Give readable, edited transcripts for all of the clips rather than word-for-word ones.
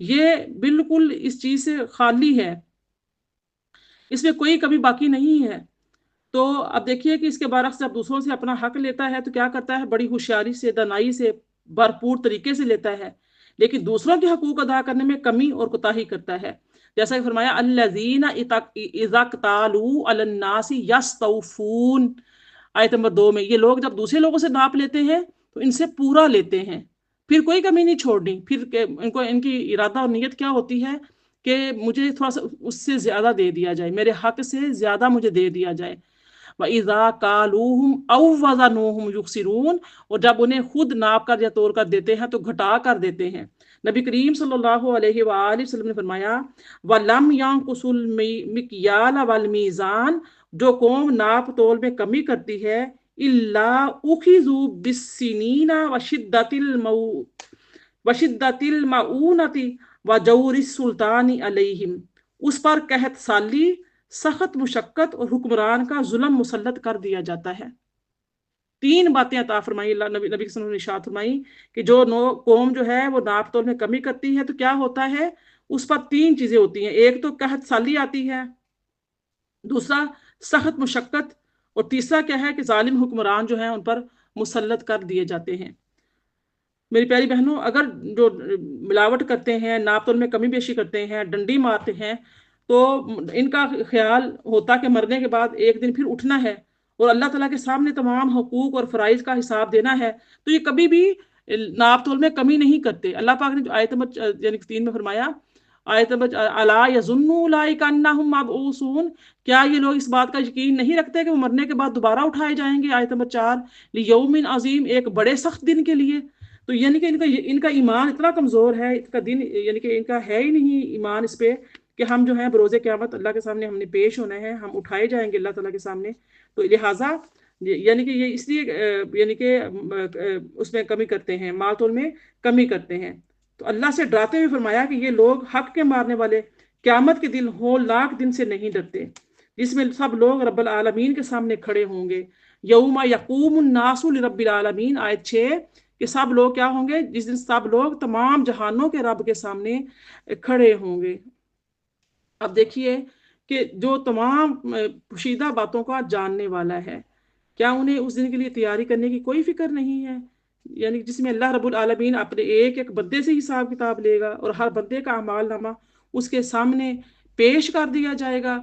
یہ بالکل اس چیز سے خالی ہے، اس میں کوئی کمی باقی نہیں ہے۔ تو اب دیکھیے کہ اس کے برعکس جب دوسروں سے اپنا حق لیتا ہے تو کیا کرتا ہے، بڑی ہوشیاری سے، دانائی سے، بھرپور طریقے سے لیتا ہے، لیکن دوسروں کے حقوق ادا کرنے میں کمی اور کوتاہی کرتا ہے۔ جیسا کہ فرمایا الذین اذا اکتالوا علی الناس یستوفون، آیت نمبر 2 میں، یہ لوگ جب دوسرے لوگوں سے ناپ لیتے ہیں تو ان سے پورا لیتے ہیں، پھر کوئی کمی نہیں چھوڑنی، پھر ان کو ان کی ارادہ اور نیت کیا ہوتی ہے کہ مجھے تھوڑا سا اس سے زیادہ دے دیا جائے، میرے حق سے زیادہ مجھے دے دیا جائے۔ وَإِذَا كَالُوهُمْ أَوْ وَزَنُوهُمْ يُخْسِرُونَ، اور جب انہیں خود ناپ کر یا تول کر دیتے ہیں تو گھٹا کر دیتے ہیں۔ نبی کریم صلی اللہ علیہ وآلہ وسلم نے فرمایا وَلَمْ يَنْقُصُوا الْمِكْيَالَ وَالْمِيزَانَ، جو قوم ناپ تول میں کمی کرتی ہے، إِلَّا أُخِذُوا بِالسِّنِينَ وَشِدَّةِ الْمَعُونَةِ وَجَوْرِ السُّلْطَانِ عَلَيْهِمْ، اس پر قحط سالی، سخت مشقت اور حکمران کا ظلم مسلط کر دیا جاتا ہے۔ تین باتیں عطا فرمائی اللہ نبی صلی اللہ علیہ وسلم نے ارشاد فرمائی کہ جو قوم جو ہے وہ ناپ تول میں کمی کرتی ہے تو کیا ہوتا ہے، اس پر تین چیزیں ہوتی ہیں، ایک تو قحط سالی آتی ہے، دوسرا سخت مشقت، اور تیسرا کیا ہے کہ ظالم حکمران جو ہیں ان پر مسلط کر دیے جاتے ہیں۔ میری پیاری بہنوں، اگر جو ملاوٹ کرتے ہیں، ناپ تول میں کمی بیشی کرتے ہیں، ڈنڈی مارتے ہیں، تو ان کا خیال ہوتا کہ مرنے کے بعد ایک دن پھر اٹھنا ہے اور اللہ تعالیٰ کے سامنے تمام حقوق اور فرائض کا حساب دینا ہے، تو یہ کبھی بھی ناپ تول میں کمی نہیں کرتے۔ اللہ پاک نے جو آیت نمبر یعنی 3 میں فرمایا، آیت نمبر الا یظن اولئک انہم مبعوثون، کیا یہ لوگ اس بات کا یقین نہیں رکھتے کہ وہ مرنے کے بعد دوبارہ اٹھائے جائیں گے؟ آیت نمبر 4 لیوم عظیم، ایک بڑے سخت دن کے لیے۔ تو یعنی کہ ان کا ایمان اتنا کمزور ہے، ان کا دن یعنی کہ ان کا ہے ہی نہیں ایمان اس پہ کہ ہم جو ہیں بروز قیامت اللہ کے سامنے ہم نے پیش ہونا ہے، ہم اٹھائے جائیں گے اللہ تعالیٰ کے سامنے۔ تو لہٰذا یعنی کہ یہ اس لیے یعنی کہ اس میں کمی کرتے ہیں، مال تول میں کمی کرتے ہیں۔ تو اللہ سے ڈراتے ہوئے فرمایا کہ یہ لوگ حق کے مارنے والے قیامت کے دن ہولناک دن سے نہیں ڈرتے، جس میں سب لوگ رب العالمین کے سامنے کھڑے ہوں گے۔ یوم یقوم الناس لرب العالمین، آیت 6، کہ سب لوگ کیا ہوں گے، جس دن سب لوگ تمام جہانوں کے رب کے سامنے کھڑے ہوں گے۔ اب دیکھیے کہ جو تمام پوشیدہ باتوں کا جاننے والا ہے، کیا انہیں اس دن کے لیے تیاری کرنے کی کوئی فکر نہیں ہے؟ یعنی جس میں اللہ رب العالمین اپنے ایک ایک بندے سے حساب کتاب لے گا اور ہر بندے کا اعمال نامہ اس کے سامنے پیش کر دیا جائے گا۔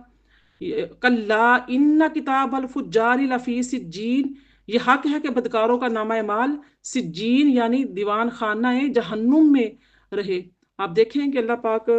کلا ان کتاب الفجار لفی سجین، یہ حق ہے کہ بدکاروں کا نامہ اعمال سجین یعنی دیوان خانہ جہنم میں رہے۔ آپ دیکھیں کہ اللہ پاک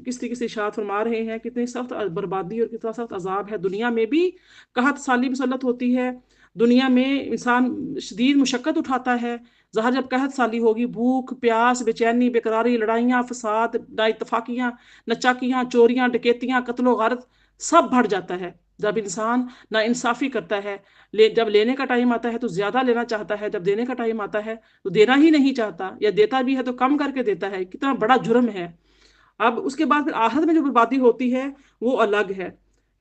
کس طریقے سے ارشاد فرما رہے ہیں، کتنی سخت بربادی اور کتنا سخت عذاب ہے۔ دنیا میں بھی قحط سالی مسلط ہوتی ہے، دنیا میں انسان شدید مشقت اٹھاتا ہے، ظاہر جب قحط سالی ہوگی، بھوک پیاس، بے چینی، بے قراری، لڑائیاں، فساد، نا اتفاقیاں، نچاکیاں، چوریاں، ڈکیتیاں، قتل و غارت سب بڑھ جاتا ہے۔ جب انسان نا انصافی کرتا ہے، جب لینے کا ٹائم آتا ہے تو زیادہ لینا چاہتا ہے، جب دینے کا ٹائم آتا ہے تو دینا ہی نہیں چاہتا، یا دیتا بھی ہے تو کم کر کے دیتا ہے، کتنا بڑا جرم ہے۔ اب اس کے بعد پھر آخرت میں جو بربادی ہوتی ہے وہ الگ ہے،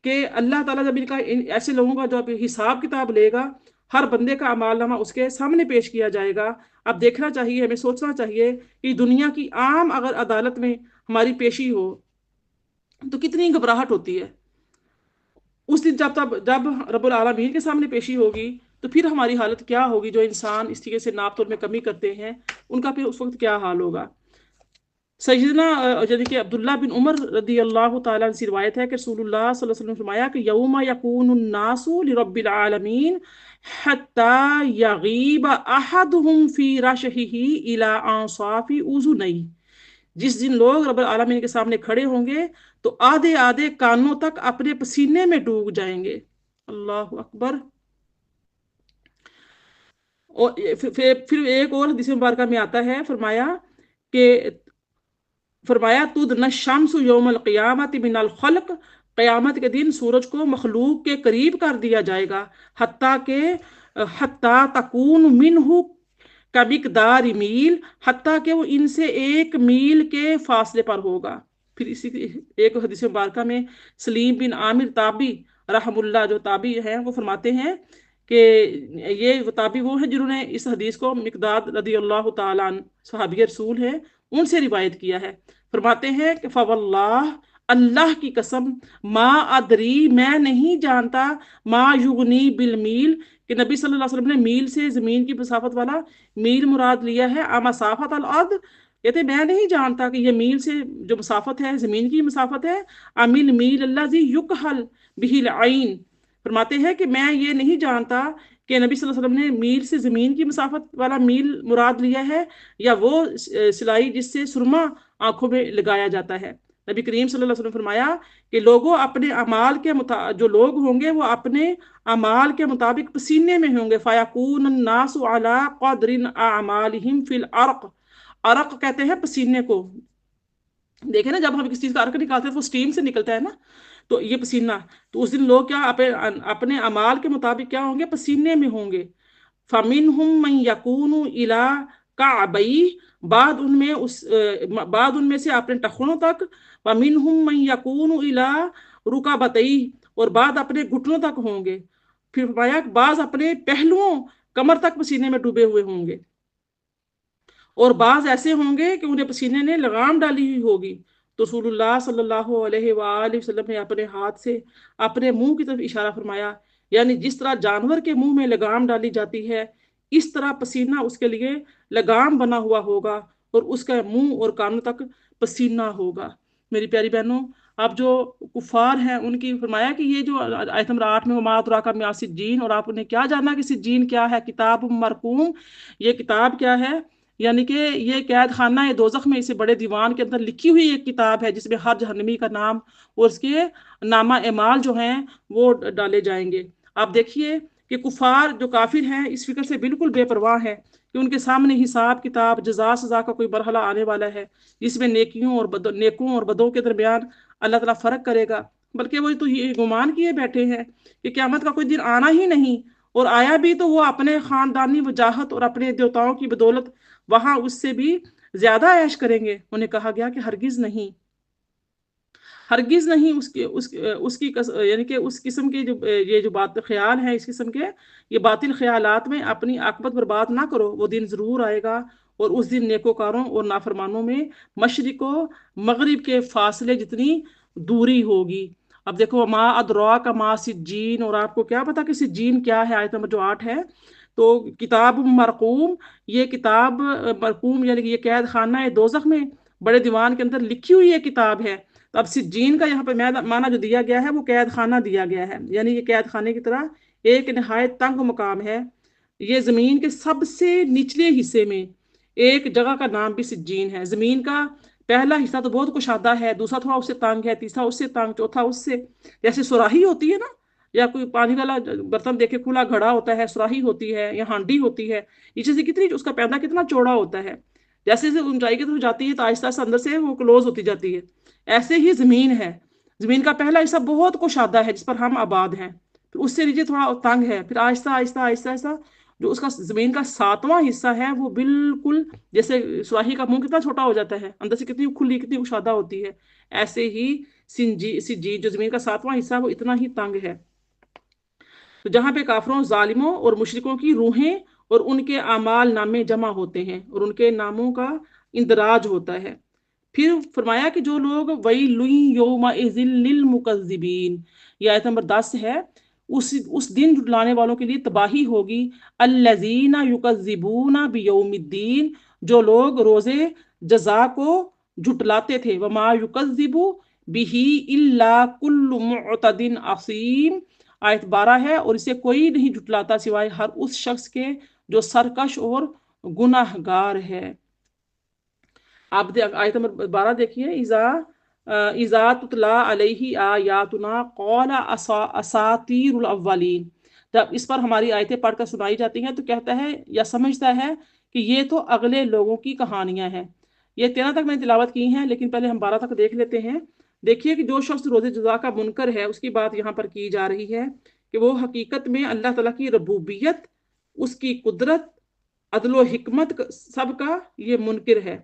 کہ اللہ تعالیٰ جب ایسے لوگوں کا جو حساب کتاب لے گا، ہر بندے کا اعمال نامہ اس کے سامنے پیش کیا جائے گا۔ اب دیکھنا چاہیے، ہمیں سوچنا چاہیے کہ دنیا کی عام اگر عدالت میں ہماری پیشی ہو تو کتنی گھبراہٹ ہوتی ہے۔ اس دن جب رب العالمین کے سامنے پیشی ہوگی تو پھر ہماری حالت کیا ہوگی؟ جو انسان اس طریقے سے ناپ تول میں کمی کرتے ہیں ان کا پھر اس وقت کیا حال ہوگا؟ سیدنا یعنی کہ عبداللہ بن عمر رضی اللہ تعالیٰ عنہ سے روایت ہے کہ رسول اللہ صلی اللہ علیہ وسلم نے فرمایا کہ یوم یکون الناس لرب العالمین حتی یغیب احدہم فی رشحہ الی انصاف اذنیہ، جس دن لوگ رب العالمین کے سامنے کھڑے ہوں گے تو آدھے آدھے کانوں تک اپنے پسینے میں ڈوب جائیں گے۔ اللہ اکبر۔ اور پھر ایک اور حدیث مبارکہ میں آتا ہے، فرمایا تدنی الشمس یوم القیامت من الخلق، قیامت کے دن سورج کو مخلوق کے قریب کر دیا جائے گا، حتیٰ تکون منہ کمقدار میل، حتیٰ کہ وہ ان سے 1 میل کے فاصلے پر ہوگا۔ پھر اسی ایک حدیث مبارکہ میں سلیم بن عامر تابی رحم اللہ جو تابی ہیں وہ فرماتے ہیں کہ یہ تابعی وہ ہیں جنہوں نے اس حدیث کو مقداد رضی اللہ تعالیٰ عنہ صحابی رسول ہیں ان سے روایت کیا ہے۔ فرماتے ہیں کہ فواللہ، اللہ کی قسم، ما ادری، میں نہیں جانتا، ما یغنی بالمیل، کہ نبی صلی اللہ علیہ وسلم نے میل سے زمین کی مسافت والا میل مراد لیا ہے، مسافت الارض، کہتے میں نہیں جانتا کہ یہ میل سے جو مسافت ہے زمین کی مسافت ہے، امیل میل اللہ زی یکحل بہ العین، فرماتے ہیں کہ میں یہ نہیں جانتا کہ نبی صلی اللہ علیہ وسلم نے میل سے زمین کی مسافت والا میل مراد لیا ہے یا وہ سلائی جس سے سرما آنکھوں میں لگایا جاتا ہے۔ نبی کریم صلی اللہ علیہ وسلم فرمایا کہ لوگوں اپنے اعمال کے جو لوگ ہوں گے وہ اپنے اعمال کے مطابق پسینے میں ہوں گے، فَيَكُونَ النَّاسُ عَلَىٰ قَدْرٍ أَعْمَالِهِمْ فِي الْعَرْقِ، عرق کہتے ہیں پسینے کو، دیکھیں نا جب ہم کسی چیز کا عرق نکالتے ہیں تو وہ اسٹیم سے نکلتا ہے نا، تو یہ پسینہ، تو اس دن لوگ کیا اپنے اعمال کے مطابق کیا ہوں گے، پسینے میں ہوں گے۔ فَمِنْهُمْ مَنْ يَكُونُ إِلَىٰ كَعْبَيْهِ، بعد ان میں سے اپنے ٹخنوں تک، وَمِنْهُمْ مَنْ يَكُونُ إِلَىٰ رُكَبَتَيْهِ، اور بعد اپنے گھٹنوں تک ہوں گے، پھر فرمایا بعض اپنے پہلوؤں کمر تک پسینے میں ڈوبے ہوئے ہوں گے، اور بعض ایسے ہوں گے کہ انہیں پسینے نے لگام ڈالی ہوئی ہوگی۔ تو رسول اللہ صلی اللہ علیہ وآلہ وسلم نے اپنے ہاتھ سے اپنے منہ کی طرف اشارہ فرمایا، یعنی جس طرح جانور کے منہ میں لگام ڈالی جاتی ہے اس طرح پسینہ اس کے لیے لگام بنا ہوا ہوگا اور اس کا منہ اور کانوں تک پسینہ ہوگا۔ میری پیاری بہنوں، اب جو کفار ہیں ان کی فرمایا کہ یہ جو آیت نمبر 8 میں وما ادراک ما سجین، اور آپ نے کیا جانا کہ سجین کیا ہے، کتاب مرقوم، یہ کتاب کیا ہے، یعنی کہ یہ قید خانہ دوزخ میں اسے بڑے دیوان کے اندر لکھی ہوئی ایک کتاب ہے جس میں ہر جہنمی کا نام اور اس کے نامہ اعمال جو ہیں وہ ڈالے جائیں گے۔ آپ دیکھیے کہ کفار جو کافر ہیں اس فکر سے بالکل بے پرواہ ہیں کہ ان کے سامنے حساب کتاب جزا سزا کا کوئی مرحلہ آنے والا ہے جس میں نیکوں اور بدوں کے درمیان اللہ تعالیٰ فرق کرے گا، بلکہ وہ تو یہ گمان کیے بیٹھے ہیں کہ قیامت کا کوئی دن آنا ہی نہیں، اور آیا بھی تو وہ اپنے خاندانی وجاہت اور اپنے دیوتاؤں کی بدولت وہاں اس سے بھی زیادہ عیش کریں گے۔ انہیں کہا گیا کہ ہرگز نہیں، ہرگز نہیں، یعنی کہ اس قسم کے یہ جو بات خیال ہیں، اس قسم کے یہ باطل خیالات میں اپنی عاقبت برباد نہ کرو، وہ دن ضرور آئے گا، اور اس دن نیکوکاروں اور نافرمانوں میں مشرق و مغرب کے فاصلے جتنی دوری ہوگی۔ اب دیکھو ما ادراک ما سجین، اور آپ کو کیا پتا کہ سجین کیا ہے، آیت نمبر جو 8 ہے، تو کتاب مرقوم، یہ کتاب مرقوم یعنی کہ یہ قید خانہ دوزخ میں بڑے دیوان کے اندر لکھی ہوئی یہ کتاب ہے۔ تو اب سجین کا یہاں پہ معنی جو دیا گیا ہے وہ قید خانہ دیا گیا ہے، یعنی یہ قید خانے کی طرح ایک نہایت تنگ مقام ہے۔ یہ زمین کے سب سے نچلے حصے میں ایک جگہ کا نام بھی سجین ہے۔ زمین کا پہلا حصہ تو بہت کشادہ ہے، دوسرا تھوڑا اس سے تنگ ہے، تیسرا اس سے تنگ، چوتھا اس سے، جیسے سراہی ہوتی ہے نا، یا کوئی پانی والا برتن دیکھے کھلا گھڑا ہوتا ہے، سراہی ہوتی ہے یا ہانڈی ہوتی ہے، نیچے سے کتنی اس کا پیندہ کتنا چوڑا ہوتا ہے، جیسے جیسے اونچائی کی طرف جاتی ہے تو آہستہ آہستہ اندر سے وہ کلوز ہوتی جاتی ہے، ایسے ہی زمین ہے۔ زمین کا پہلا حصہ بہت کشادہ ہے جس پر ہم آباد ہیں، پھر اس سے نیچے تھوڑا تنگ ہے، پھر آہستہ آہستہ آہستہ آہستہ جو اس کا زمین کا 7واں حصہ ہے وہ بالکل جیسے سراہی کا منہ کتنا چھوٹا ہو جاتا ہے، اندر سے کتنی کھلی کتنی کشادہ ہوتی ہے، ایسے ہی سجین جو زمین کا 7واں حصہ وہ اتنا ہی تنگ ہے، تو جہاں پہ کافروں، ظالموں اور مشرکوں کی روحیں اور ان کے اعمال نامے جمع ہوتے ہیں اور ان کے ناموں کا اندراج ہوتا ہے۔ پھر فرمایا کہ جو لوگ وَيْلٌ يَوْمَئِذٍ لِّلْمُكَذِّبِينَ، یہ آیت نمبر 10 ہے، اس دن جھٹلانے والوں کے لیے تباہی ہوگی، الَّذِينَ يُكَذِّبُونَ بِيَوْمِ الدِّينِ، جو لوگ روزے جزا کو جھٹلاتے تھے، وَمَا يُكَذِّبُ بِهِ إِلَّا كُلُّ مُعْتَدٍ عَصِيمٍ، آیت 12 ہے، اور اسے کوئی نہیں جھٹلاتا سوائے ہر اس شخص کے جو سرکش اور گناہ گار ہے۔ آپ آیت نمبر 12 دیکھیے، اذا تتلا علیہ آیاتنا قال اساطیر الاولین، جب اس پر ہماری آیتیں پڑھ کر سنائی جاتی ہیں تو کہتا ہے یا سمجھتا ہے کہ یہ تو اگلے لوگوں کی کہانیاں ہیں۔ یہ 13 تک میں نے تلاوت کی ہیں، لیکن پہلے ہم 12 تک دیکھ لیتے ہیں۔ دیکھیے کہ جو شخص روزے جزا کا منکر ہے اس کی بات یہاں پر کی جا رہی ہے کہ وہ حقیقت میں اللہ تعالیٰ کی ربوبیت، اس کی قدرت، عدل و حکمت سب کا یہ منکر ہے۔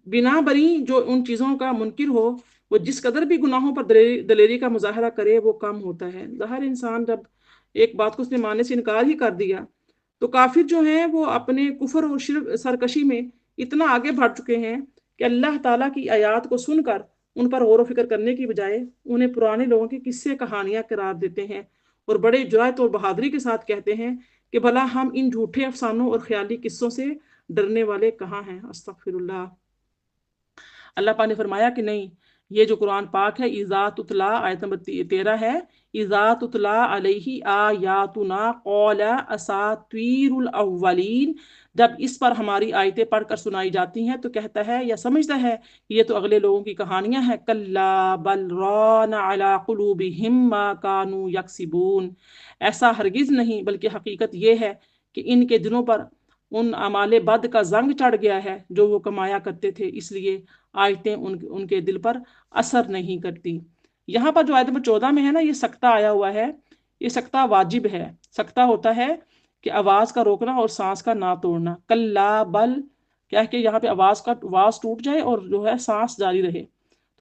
بنا بری جو ان چیزوں کا منکر ہو وہ جس قدر بھی گناہوں پر دلیری کا مظاہرہ کرے وہ کم ہوتا ہے۔ ہر انسان جب ایک بات کو اس نے ماننے سے انکار ہی کر دیا۔ تو کافر جو ہیں وہ اپنے کفر اور شرک سرکشی میں اتنا آگے بڑھ چکے ہیں کہ اللہ تعالیٰ کی آیات کو سن کر ان پر غور و فکر کرنے کی بجائے انہیں پرانے لوگوں کی قصے کہانیاں قرار دیتے ہیں، اور بڑے جرأت اور بہادری کے ساتھ کہتے ہیں کہ بھلا ہم ان جھوٹے افسانوں اور خیالی قصوں سے ڈرنے والے کہاں ہیں۔ استغفر اللہ۔ اللہ پاک نے فرمایا کہ نہیں، یہ جو قرآن پاک ہے، اذا تتلا، آیت نمبر 13 ہے، اذا تتلا علیہ آیاتنا قال اساطیر الاولین، جب اس پر ہماری آیتیں پڑھ کر سنائی جاتی ہیں تو کہتا ہے یا سمجھتا ہے کہ یہ تو اگلے لوگوں کی کہانیاں ہیں۔ کلا بل ران علی قلوبہم ما کانوا یکسبون، ایسا ہرگز نہیں، بلکہ حقیقت یہ ہے کہ ان کے دلوں پر ان اعمال بد کا زنگ چڑھ گیا ہے جو وہ کمایا کرتے تھے، اس لیے آیتیں ان کے دل پر اثر نہیں کرتی۔ یہاں پر جو آیت نمبر 14 میں ہے نا، یہ سکتہ آیا ہوا ہے، یہ سکتہ واجب ہے۔ سکتہ ہوتا ہے کہ آواز کا روکنا اور سانس کا نہ توڑنا۔ کلا بل، کیا ہے کہ یہاں پہ آواز ٹوٹ جائے اور جو ہے سانس جاری رہے۔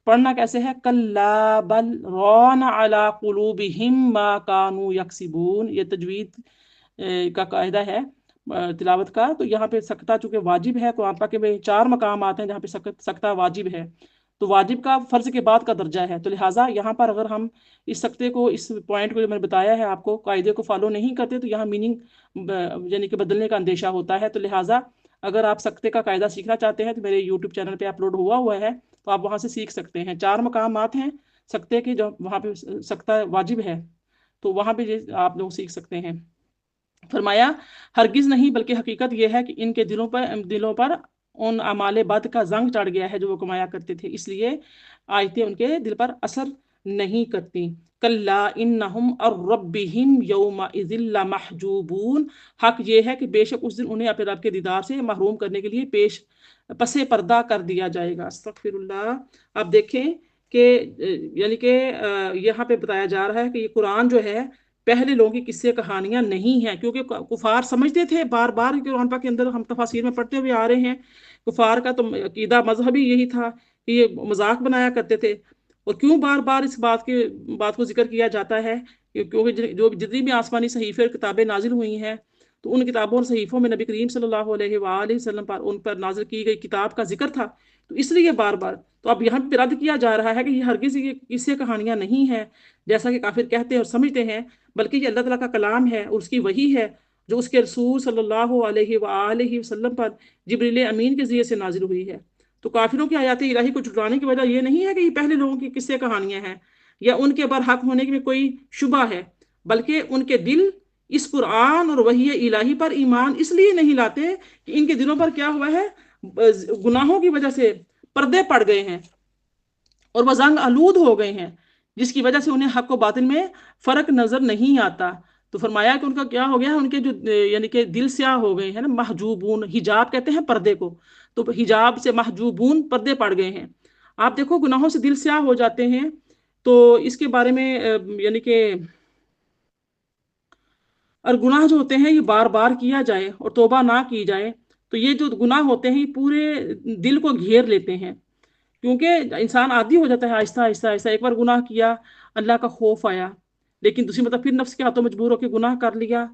پڑھنا کیسے ہے؟ کلا بل ران علی قلوبہم ما کانوا یکسبون، یہ تجوید کا قاعدہ ہے تلاوت کا۔ تو یہاں پہ سکتہ چونکہ واجب ہے، قرآن پاک میں 4 مقام آتے ہیں جہاں پہ سکتہ واجب ہے، تو واجب کا فرض کے بعد کا درجہ ہے، تو لہٰذا یہاں پر اگر ہم اس سکتے کو، اس پوائنٹ کو جو میں نے بتایا ہے آپ کو، قاعدے کو فالو نہیں کرتے تو یہاں میننگ یعنی کہ بدلنے کا اندیشہ ہوتا ہے۔ تو لہٰذا اگر آپ سکتے کا قاعدہ سیکھنا چاہتے ہیں تو میرے یوٹیوب چینل پہ اپلوڈ ہوا ہے، تو آپ وہاں سے سیکھ سکتے ہیں۔ 4 مقامات ہیں سکتے کے، جو وہاں پہ سکتہ واجب ہے، تو وہاں پہ آپ لوگ سیکھ سکتے ہیں۔ فرمایا ہرگز نہیں، بلکہ حقیقت یہ ہے کہ ان کے دلوں پر ان اعمال بد کا زنگ چڑھ گیا ہے جو وہ کمایا کرتے تھے، اس لیے آیتیں ان کے دل پر اثر نہیں کرتی۔ کلا انہم عن ربہم یومئذ لمحجوبون، حق یہ ہے کہ بے شک اس دن انہیں اپنے رب کے دیدار سے محروم کرنے کے لیے پس پردہ کر دیا جائے گا۔ استغفر اللہ۔ اب دیکھیں کہ یعنی کہ یہاں پہ بتایا جا رہا ہے کہ یہ قرآن جو ہے پہلے لوگوں کی قصے کہانیاں نہیں ہیں، کیونکہ کفار سمجھتے تھے، بار بار قرآن پاک کے اندر ہم تفاسیر میں پڑھتے ہوئے آ رہے ہیں، کفار کا تو عقیدہ مذہبی یہی تھا کہ یہ مذاق بنایا کرتے تھے۔ اور کیوں بار بار اس بات کو ذکر کیا جاتا ہے؟ کیونکہ جو جتنی بھی آسمانی صحیفے اور کتابیں نازل ہوئی ہیں، تو ان کتابوں اور صحیفوں میں نبی کریم صلی اللہ علیہ وآلہ وسلم پر ان پر نازل کی گئی کتاب کا ذکر تھا، تو اس لیے بار بار تو اب یہاں پہ رد کیا جا رہا ہے کہ یہ ہرگز یہ قصے کہانیاں نہیں ہیں جیسا کہ کافر کہتے ہیں اور سمجھتے ہیں، بلکہ یہ اللہ تعالیٰ کا کلام ہے اور اس کی وحی ہے جو اس کے رسول صلی اللہ علیہ وآلہ وسلم پر جبریل امین کے ذریعے سے نازل ہوئی ہے۔ تو کافروں کی آیات الہی کو جھٹلانے کی وجہ یہ نہیں ہے کہ یہ پہلے لوگوں کی قصے کہانیاں ہیں یا ان کے برحق ہونے میں کوئی شبہ ہے، بلکہ ان کے دل اس قرآن اور وحی الہی پر ایمان اس لیے نہیں لاتے کہ ان کے دلوں پر کیا ہوا ہے، گناہوں کی وجہ سے پردے پڑ گئے ہیں اور وہ زنگ آلود ہو گئے ہیں، جس کی وجہ سے انہیں حق و باطل میں فرق نظر نہیں آتا۔ تو فرمایا کہ ان کا کیا ہو گیا، ان کے جو یعنی کہ دل سیاہ ہو گئے ہیں نا، محجوبون، حجاب کہتے ہیں پردے کو، تو حجاب سے محجوبون، پردے پڑ گئے ہیں۔ آپ دیکھو گناہوں سے دل سیاہ ہو جاتے ہیں، تو اس کے بارے میں یعنی کہ اور گناہ جو ہوتے ہیں یہ بار بار کیا جائے اور توبہ نہ کی جائے تو یہ جو گناہ ہوتے ہیں یہ پورے دل کو گھیر لیتے ہیں، کیونکہ انسان عادی ہو جاتا ہے آہستہ آہستہ آہستہ۔ ایک بار گناہ کیا، اللہ کا خوف آیا، لیکن دوسری مطلب پھر نفس کے ہاتھوں مجبور ہو کے گناہ کر لیا،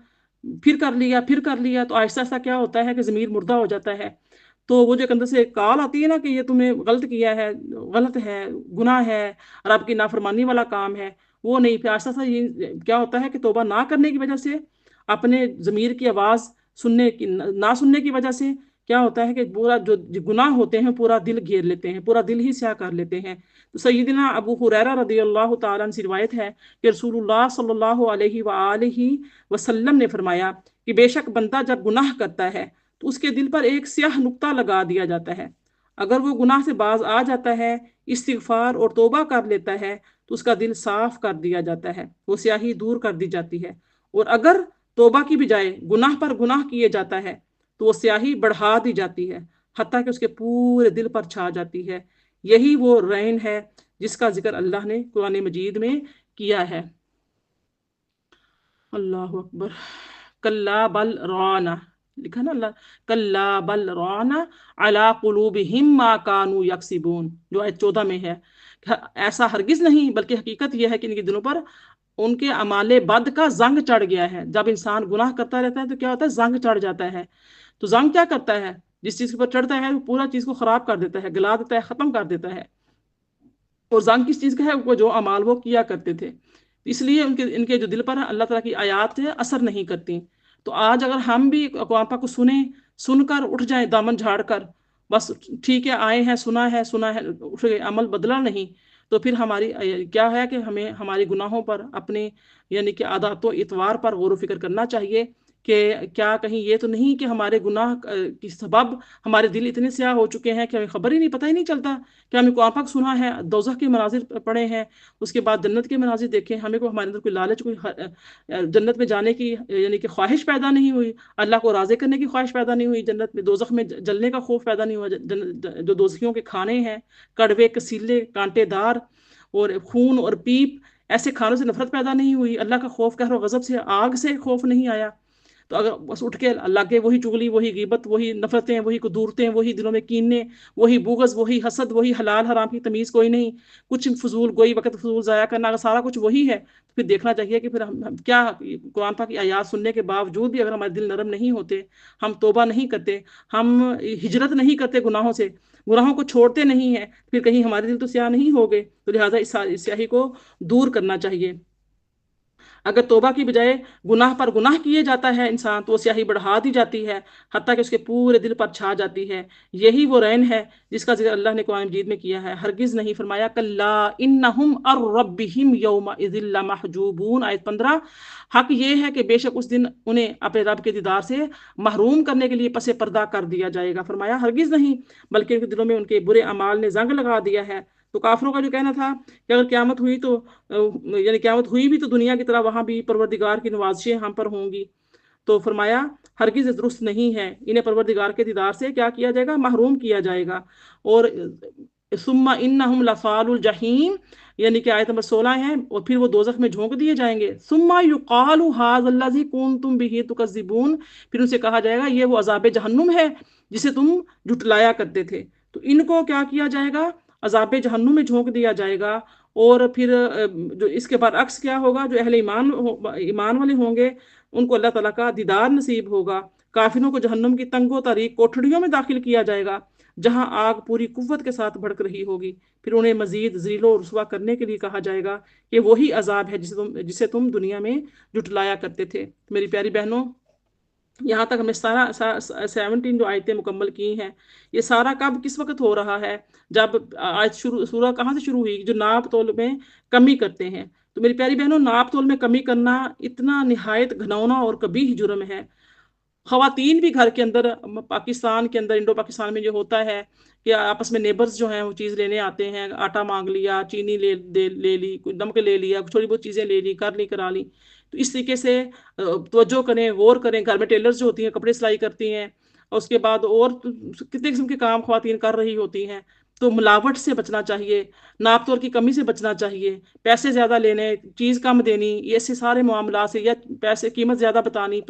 پھر کر لیا، پھر کر لیا، تو آہستہ آہستہ کیا ہوتا ہے کہ ضمیر مردہ ہو جاتا ہے۔ تو وہ جو ایک اندر سے کال آتی ہے نا کہ یہ تمہیں غلط کیا ہے، غلط ہے، گناہ ہے، اور آپ کی نافرمانی والا کام ہے، وہ نہیں، پھر آہستہ آہستہ یہ کیا ہوتا ہے کہ توبہ نہ کرنے کی وجہ سے، اپنے ضمیر کی آواز نہ سننے کی وجہ سے کیا ہوتا ہے کہ پورا جو گناہ ہوتے ہیں پورا دل گھیر لیتے ہیں، پورا دل ہی سیاہ کر لیتے ہیں۔ تو سیدنا ابو ہریرہ رضی اللہ تعالیٰ عنہ سے روایت ہے کہ رسول اللہ صلی اللہ علیہ وآلہ وسلم نے فرمایا کہ بے شک بندہ جب گناہ کرتا ہے تو اس کے دل پر ایک سیاہ نقطہ لگا دیا جاتا ہے، اگر وہ گناہ سے باز آ جاتا ہے، استغفار اور توبہ کر لیتا ہے تو اس کا دل صاف کر دیا جاتا ہے، وہ سیاہی دور کر دی جاتی ہے، اور اگر توبہ کی بجائے گناہ پر گناہ کیے جاتا ہے تو وہ سیاہی بڑھا دی جاتی ہے، حتیٰ کہ اس کے پورے دل پر چھا جاتی ہے۔ یہی وہ رین ہے جس کا ذکر اللہ نے قرآن مجید میں کیا ہے۔ اللہ اکبر۔ کلا بل رانا، لکھا نا اللہ، کلا بل رانا علی قلوبہم ما کانوا یکسبون، جو آیت 14 میں ہے، ایسا ہرگز نہیں، بلکہ حقیقت یہ ہے کہ ان کے دلوں پر ان کے اعمال بد کا زنگ چڑھ گیا ہے۔ جب انسان گناہ کرتا رہتا ہے تو کیا ہوتا ہے؟ زنگ چڑھ جاتا ہے۔ تو زنگ کیا کرتا ہے؟ جس چیز پر چڑھتا ہے وہ پورا چیز کو خراب کر دیتا ہے، گلا دیتا ہے، ختم کر دیتا ہے۔ اور زنگ کس چیز کا ہے؟ وہ جو اعمال وہ کیا کرتے تھے، اس لیے ان کے جو دل پر اللہ تعالیٰ کی آیات اثر نہیں کرتی۔ تو آج اگر ہم بھی اقوام پاک کو سن کر اٹھ جائیں دامن جھاڑ کر، بس ٹھیک ہے آئے ہیں، سنا ہے اٹھ گئے، عمل بدلا نہیں، تو پھر ہماری کیا ہے کہ ہمیں ہمارے گناہوں پر، اپنے یعنی کہ عادات و اطوار پر غور و فکر کرنا چاہیے کہ کیا کہیں یہ تو نہیں کہ ہمارے گناہ کی سبب ہمارے دل اتنے سیاہ ہو چکے ہیں کہ ہمیں خبر ہی نہیں، پتہ ہی نہیں چلتا کہ ہمیں قرآن پاک سنا ہے، دوزخ کے مناظر پڑھے ہیں، اس کے بعد جنت کے مناظر دیکھے، ہمیں کو ہمارے اندر کوئی لالچ، کوئی جنت میں جانے کی یعنی کہ خواہش پیدا نہیں ہوئی، اللہ کو راضی کرنے کی خواہش پیدا نہیں ہوئی، جنت میں دوزخ میں جلنے کا خوف پیدا نہیں ہوا، جو دوزخیوں کے کھانے ہیں کڑوے، کسیلے، کانٹے دار اور خون اور پیپ، ایسے کھانوں سے نفرت پیدا نہیں ہوئی، اللہ کا خوف، قہر و غضب سے، آگ سے خوف نہیں آیا۔ تو اگر بس اٹھ کے اللہ کے وہی چغلی، وہی غیبت، وہی نفرتیں، وہی قدورتیں، وہی دلوں میں کینے، وہی بغض، وہی حسد، وہی حلال حرام کی تمیز کوئی نہیں، کچھ فضول گوئی وقت فضول ضائع کرنا، اگر سارا کچھ وہی ہے تو پھر دیکھنا چاہیے کہ پھر ہم کیا قرآن پاک کی آیات سننے کے باوجود بھی اگر ہمارے دل نرم نہیں ہوتے، ہم توبہ نہیں کرتے، ہم ہجرت نہیں کرتے گناہوں سے، گناہوں کو چھوڑتے نہیں ہیں، پھر کہیں ہمارے دل تو سیاہ نہیں ہو گئے؟ تو لہٰذا اس سیاہی کو دور کرنا چاہیے۔ اگر توبہ کی بجائے گناہ پر گناہ کیے جاتا ہے انسان، تو وہ سیاہی بڑھا دی جاتی ہے، حتیٰ کہ اس کے پورے دل پر چھا جاتی ہے۔ یہی وہ رین ہے جس کا ذکر اللہ نے قرآن مجید میں کیا ہے، ہرگز نہیں، فرمایا کلا انہم عن ربہم یومئذ لمحجوبون، آیت 15۔ حق یہ ہے کہ بے شک اس دن انہیں اپنے رب کے دیدار سے محروم کرنے کے لیے پس پردہ کر دیا جائے گا۔ فرمایا ہرگز نہیں، بلکہ ان کے دلوں میں ان کے برے اعمال نے زنگ لگا دیا ہے۔ تو کافروں کا جو کہنا تھا کہ اگر قیامت ہوئی تو یعنی قیامت ہوئی بھی تو دنیا کی طرح وہاں بھی پروردگار کی نوازشیں ہم پر ہوں گی، تو فرمایا ہرگز درست نہیں ہے، انہیں پروردگار کے دیدار سے کیا کیا جائے گا؟ محروم کیا جائے گا۔ اور ثم انہم لصال الجحیم، یعنی کہ آیت نمبر 16 ہے، اور پھر وہ دوزخ میں جھونک دیے جائیں گے۔ ثم یقال ھذا الذی کنتم بہ تکذبون، پھر ان سے کہا جائے گا یہ وہ عذاب جہنم ہے جسے تم جھٹلایا کرتے تھے۔ تو ان کو کیا کیا جائے گا؟ عذاب جہنم میں جھونک دیا جائے گا۔ اور پھر جو اس کے برعکس کیا ہوگا؟ جو اہل ایمان والے ہوں گے ان کو اللہ تعالیٰ کا دیدار نصیب ہوگا۔ کافروں کو جہنم کی تنگ و تاریک کوٹھڑیوں میں داخل کیا جائے گا جہاں آگ پوری قوت کے ساتھ بھڑک رہی ہوگی، پھر انہیں مزید ذلیل و رسوا کرنے کے لیے کہا جائے گا کہ وہی عذاب ہے جسے تم دنیا میں جھٹلایا کرتے تھے۔ میری پیاری بہنوں، یہاں تک ہم نے سارا 17 جو آیتیں مکمل کی ہیں، یہ سارا کب کس وقت ہو رہا ہے؟ جب آیت سورہ کہاں سے شروع ہوئی؟ جو ناپ تول میں کمی کرتے ہیں۔ تو میری پیاری بہنوں، ناپ تول میں کمی کرنا اتنا نہایت گھناؤنا اور قبیح جرم ہے۔ خواتین بھی گھر کے اندر، پاکستان کے اندر، انڈو پاکستان میں جو ہوتا ہے کہ آپس میں نیبرز جو ہیں وہ چیز لینے آتے ہیں، آٹا مانگ لیا، چینی لے لی، کوئی نمک لے لیا، تھوڑی بہت چیزیں لے لی، کرا لی۔ تو اس طریقے سے توجہ کریں، غور کریں۔ گھر میں ٹیلرز جو ہوتی ہیں کپڑے سلائی کرتی ہیں، اور اس کے بعد اور کتنے قسم کے کام خواتین کر رہی ہوتی ہیں۔ تو ملاوٹ سے بچنا چاہیے، ناپ تول کی کمی سے بچنا چاہیے، پیسے زیادہ لینے، چیز کم دینی، ایسے سارے معاملات سے، یا پیسے قیمت زیادہ بتانی،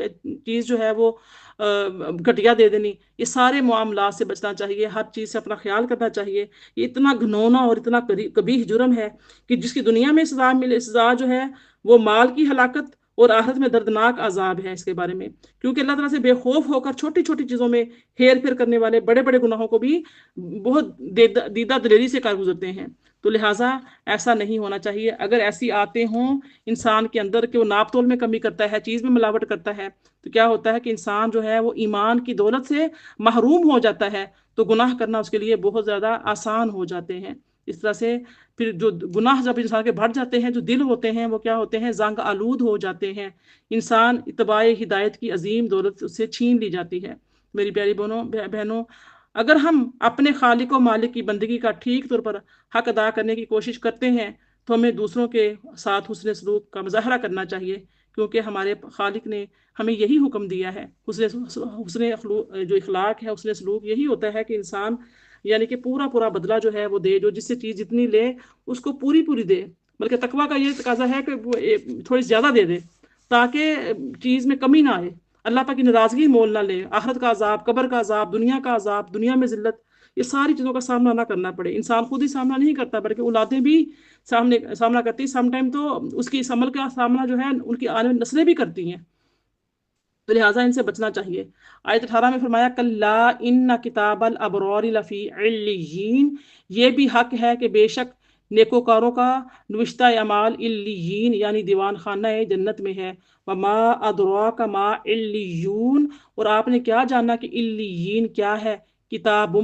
چیز جو ہے وہ گھٹیا دے دینی، یہ سارے معاملات سے بچنا چاہیے، ہر چیز سے اپنا خیال کرنا چاہیے۔ یہ اتنا گھنونا اور اتنا قبیح جرم ہے کہ جس کی دنیا میں سزا جو ہے وہ مال کی ہلاکت، اور آخرت میں دردناک عذاب ہے اس کے بارے میں۔ کیونکہ اللہ تعالیٰ سے بے خوف ہو کر چھوٹی چھوٹی چیزوں میں ہیر پھیر کرنے والے بڑے بڑے گناہوں کو بھی بہت دیدہ دلیری سے کر گزرتے ہیں۔ تو لہٰذا ایسا نہیں ہونا چاہیے۔ اگر ایسی آتے ہوں انسان کے اندر کہ وہ ناپ تول میں کمی کرتا ہے، چیز میں ملاوٹ کرتا ہے، تو کیا ہوتا ہے کہ انسان جو ہے وہ ایمان کی دولت سے محروم ہو جاتا ہے، تو گناہ کرنا اس کے لیے بہت زیادہ آسان ہو جاتے ہیں۔ اس طرح سے پھر جو گناہ جب انسان کے بڑھ جاتے ہیں، جو دل ہوتے ہیں وہ کیا ہوتے ہیں؟ زنگ آلود ہو جاتے ہیں، انسان اتباع ہدایت کی عظیم دولت اس سے چھین لی جاتی ہے۔ میری پیاری بہنوں، اگر ہم اپنے خالق و مالک کی بندگی کا ٹھیک طور پر حق ادا کرنے کی کوشش کرتے ہیں، تو ہمیں دوسروں کے ساتھ حسن سلوک کا مظاہرہ کرنا چاہیے، کیونکہ ہمارے خالق نے ہمیں یہی حکم دیا ہے۔ جو اخلاق ہے، حسن سلوک یہی ہوتا ہے کہ انسان یعنی کہ پورا بدلہ جو ہے وہ دے، جو جس سے چیز جتنی لے اس کو پوری دے، بلکہ تقویٰ کا یہ تقاضا ہے کہ وہ تھوڑی زیادہ دے دے تاکہ چیز میں کمی نہ آئے، اللہ پاک کی ناراضگی مول نہ لے، آخرت کا عذاب، قبر کا عذاب، دنیا کا عذاب، دنیا میں ذلت، یہ ساری چیزوں کا سامنا نہ کرنا پڑے. انسان خود ہی سامنا نہیں کرتا بلکہ اولادیں بھی سامنا کرتی. سم ٹائم تو اس کی اس عمل کا سامنا جو ہے ان کی آنے والی نسلیں بھی کرتی ہیں، تو لہٰذا ان سے بچنا چاہیے. آیت 18 میں فرمایا کلا ان کتاب الابرار لفی علیین، یہ بھی حق ہے کہ بے شک نیکوکاروں کا نوشتہ اعمال علیین یعنی دیوان خانہ جنت میں ہے. وما ادراک ما علیون، اور آپ نے کیا جانا کہ علیین کیا ہے؟ کتاب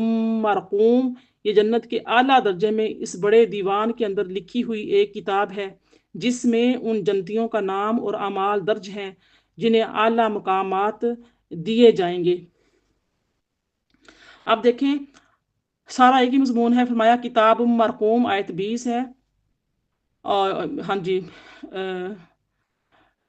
مرقوم، یہ جنت کے اعلیٰ درجے میں اس بڑے دیوان کے اندر لکھی ہوئی ایک کتاب ہے جس میں ان جنتیوں کا نام اور اعمال درج ہیں جنہیں اعلیٰ مقامات دیے جائیں گے. اب دیکھیں سارا ایک ہی مضمون ہے. فرمایا کتاب مرقوم، آیت 20 ہے. اور ہاں جی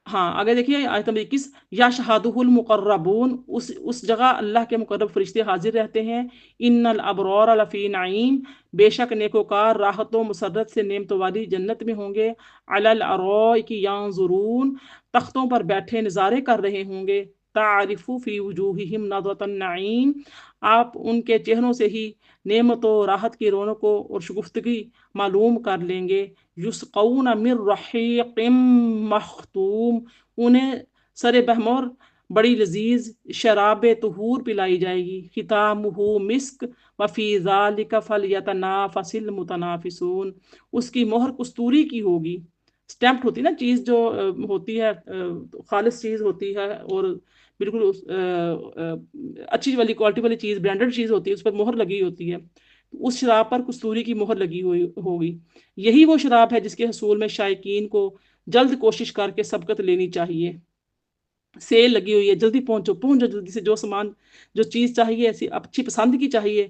ہاں آگے دیکھیے آیت نمبر 21، یا شہادہ المقربون، اس جگہ اللہ کے مقرب فرشتے حاضر رہتے ہیں. ان الابرار لفی نعیم، بے شک نیکوکار راحت و مسرت سے نعمتوں والی جنت میں ہوں گے. علی الارائک ینظرون، تختوں پر بیٹھے نظارے کر رہے ہوں گے. تعرف فی وجوہہم نضرۃ النعیم، آپ ان کے چہروں سے ہی نعمت و راحت کی رونق اور شگفتگی معلوم کر لیں گے. یسقون من رحیق مختوم، انہیں سر بہمور بڑی لذیذ شراب طہور پلائی جائے گی. ختامہ مسک وفی ذالک فلیتنافس المتنافسون، اس کی مہر کستوری کی ہوگی. اسٹیمپڈ ہوتی ہے نا چیز جو ہوتی ہے خالص چیز ہوتی ہے اور بالکل اچھی والی کوالٹی والی چیز برانڈڈ چیز ہوتی ہے، اس پر مہر لگی ہوتی ہے. اس شراب پر کستوری کی مہر لگی ہوگی. یہی وہ شراب ہے جس کے حصول میں شائقین کو جلد کوشش کر کے سبقت لینی چاہیے. سیل لگی ہوئی ہے، جلدی پہنچو جلدی سے. جو سامان جو چیز چاہیے ایسی اچھی پسند کی چاہیے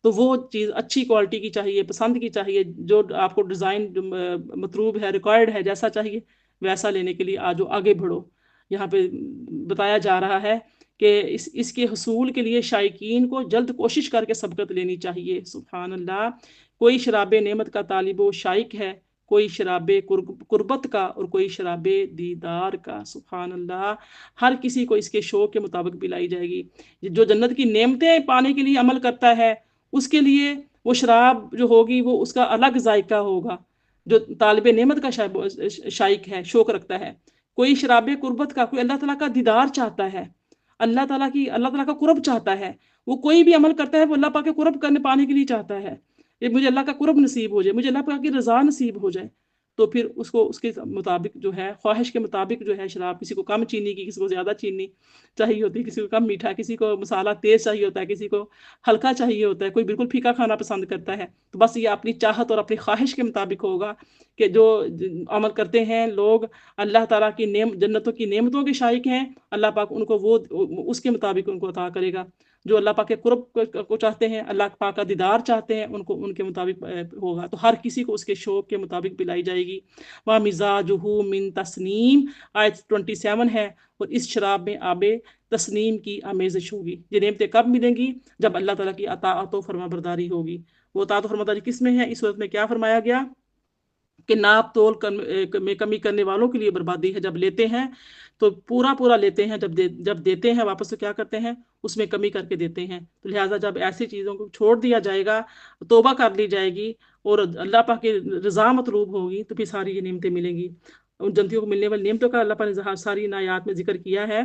تو وہ چیز اچھی کوالٹی کی چاہیے، پسند کی چاہیے، جو آپ کو ڈیزائن مطلوب ہے ریکوائرڈ ہے جیسا چاہیے ویسا لینے کے لیے آگے بڑھو. یہاں پہ بتایا جا رہا ہے کہ اس کے حصول کے لیے شائقین کو جلد کوشش کر کے سبقت لینی چاہیے. سبحان اللہ. کوئی شراب نعمت کا طالب و شائق ہے، کوئی شراب قربت کا اور کوئی شراب دیدار کا. سبحان اللہ. ہر کسی کو اس کے شوق کے مطابق پلائی جائے گی. جو جنت کی نعمتیں پانے کے لیے عمل کرتا ہے اس کے لیے وہ شراب جو ہوگی وہ اس کا الگ ذائقہ ہوگا. جو طالب نعمت کا شائق ہے، شوق رکھتا ہے. کوئی شراب قربت کا، کوئی اللہ تعالیٰ کا دیدار چاہتا ہے، اللہ تعالیٰ کا قرب چاہتا ہے. وہ کوئی بھی عمل کرتا ہے وہ اللہ پاک کے قرب پانے کے لیے چاہتا ہے. یہ مجھے اللہ کا قرب نصیب ہو جائے، مجھے اللہ پاک کی رضا نصیب ہو جائے. تو پھر اس کو اس کے مطابق جو ہے خواہش کے مطابق جو ہے شراب، کسی کو کم چینی کی، کسی کو زیادہ چینی چاہیے ہوتی ہے، کسی کو کم میٹھا، کسی کو مسالہ تیز چاہیے ہوتا ہے، کسی کو ہلکا چاہیے ہوتا ہے، کوئی بالکل پھیکا کھانا پسند کرتا ہے. تو بس یہ اپنی چاہت اور اپنی خواہش کے مطابق ہوگا کہ جو عمل کرتے ہیں لوگ اللہ تعالیٰ کی جنتوں کی نعمتوں کے شائق ہیں، اللہ پاک ان کو وہ اس کے مطابق ان کو عطا کرے گا. جو اللہ پاک کے قرب کو چاہتے ہیں، اللہ پاک کا دیدار چاہتے ہیں، ان کو ان کے مطابق ہوگا. تو ہر کسی کو اس کے شوق کے مطابق پلائی جائے گی. وَمِزَاجُهُ مِن تسنیم، آیت 27 ہے. اور اس شراب میں آب تسنیم کی آمیزش ہوگی. یہ نعمتیں کب ملیں گی؟ جب اللہ تعالیٰ کی اطاعت و فرما برداری ہوگی. وہ اطاعت و فرما برداری کس میں ہے؟ اس صورت میں کیا فرمایا گیا کہ ناپ تول میں کمی کرنے والوں کے لیے بربادی ہے. جب لیتے ہیں تو پورا لیتے ہیں، جب دیتے ہیں واپس تو کیا کرتے ہیں؟ اس میں کمی کر کے دیتے ہیں. تو لہٰذا جب ایسی چیزوں کو چھوڑ دیا جائے گا، توبہ کر لی جائے گی اور اللہ پاک کی رضا مطلوب ہوگی تو پھر ساری یہ نعمتیں ملیں گی. ان جنتیوں کو ملنے والی نعمتوں کا اللہ پاک نے ساری آیات میں ذکر کیا ہے.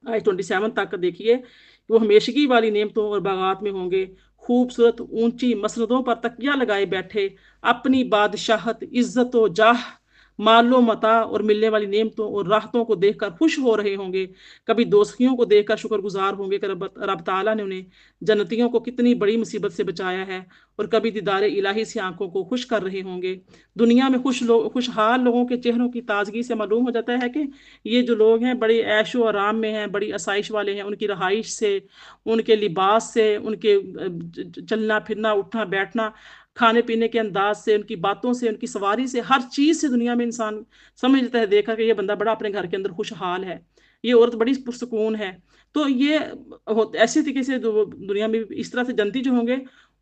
آیت 27 تک دیکھیے کہ وہ ہمیشگی والی نعمتوں اور باغات میں ہوں گے، خوبصورت اونچی مسندوں پر تکیہ لگائے بیٹھے، اپنی بادشاہت، عزت و جاہ، مال و متاع اور ملنے والی نعمتوں اور راحتوں کو دیکھ کر خوش ہو رہے ہوں گے. کبھی دوزخیوں کو دیکھ کر شکر گزار ہوں گے کہ رب تعالیٰ نے انہیں جنتیوں کو کتنی بڑی مصیبت سے بچایا ہے، اور کبھی دیدار الہی سے آنکھوں کو خوش کر رہے ہوں گے. دنیا میں خوشحال لوگوں کے چہروں کی تازگی سے معلوم ہو جاتا ہے کہ یہ جو لوگ ہیں بڑے عیش و آرام میں ہیں، بڑی آسائش والے ہیں. ان کی رہائش سے، ان کے لباس سے، ان کے چلنا پھرنا، اٹھنا بیٹھنا، کھانے پینے کے انداز سے، ان کی باتوں سے، ان کی سواری سے، ہر چیز سے دنیا میں انسان سمجھ لیتا ہے، دیکھا کہ یہ بندہ بڑا اپنے گھر کے اندر خوشحال ہے، یہ عورت بڑی پرسکون ہے. تو یہ ایسے طریقے سے دنیا میں اس طرح سے جنتی جو ہوں گے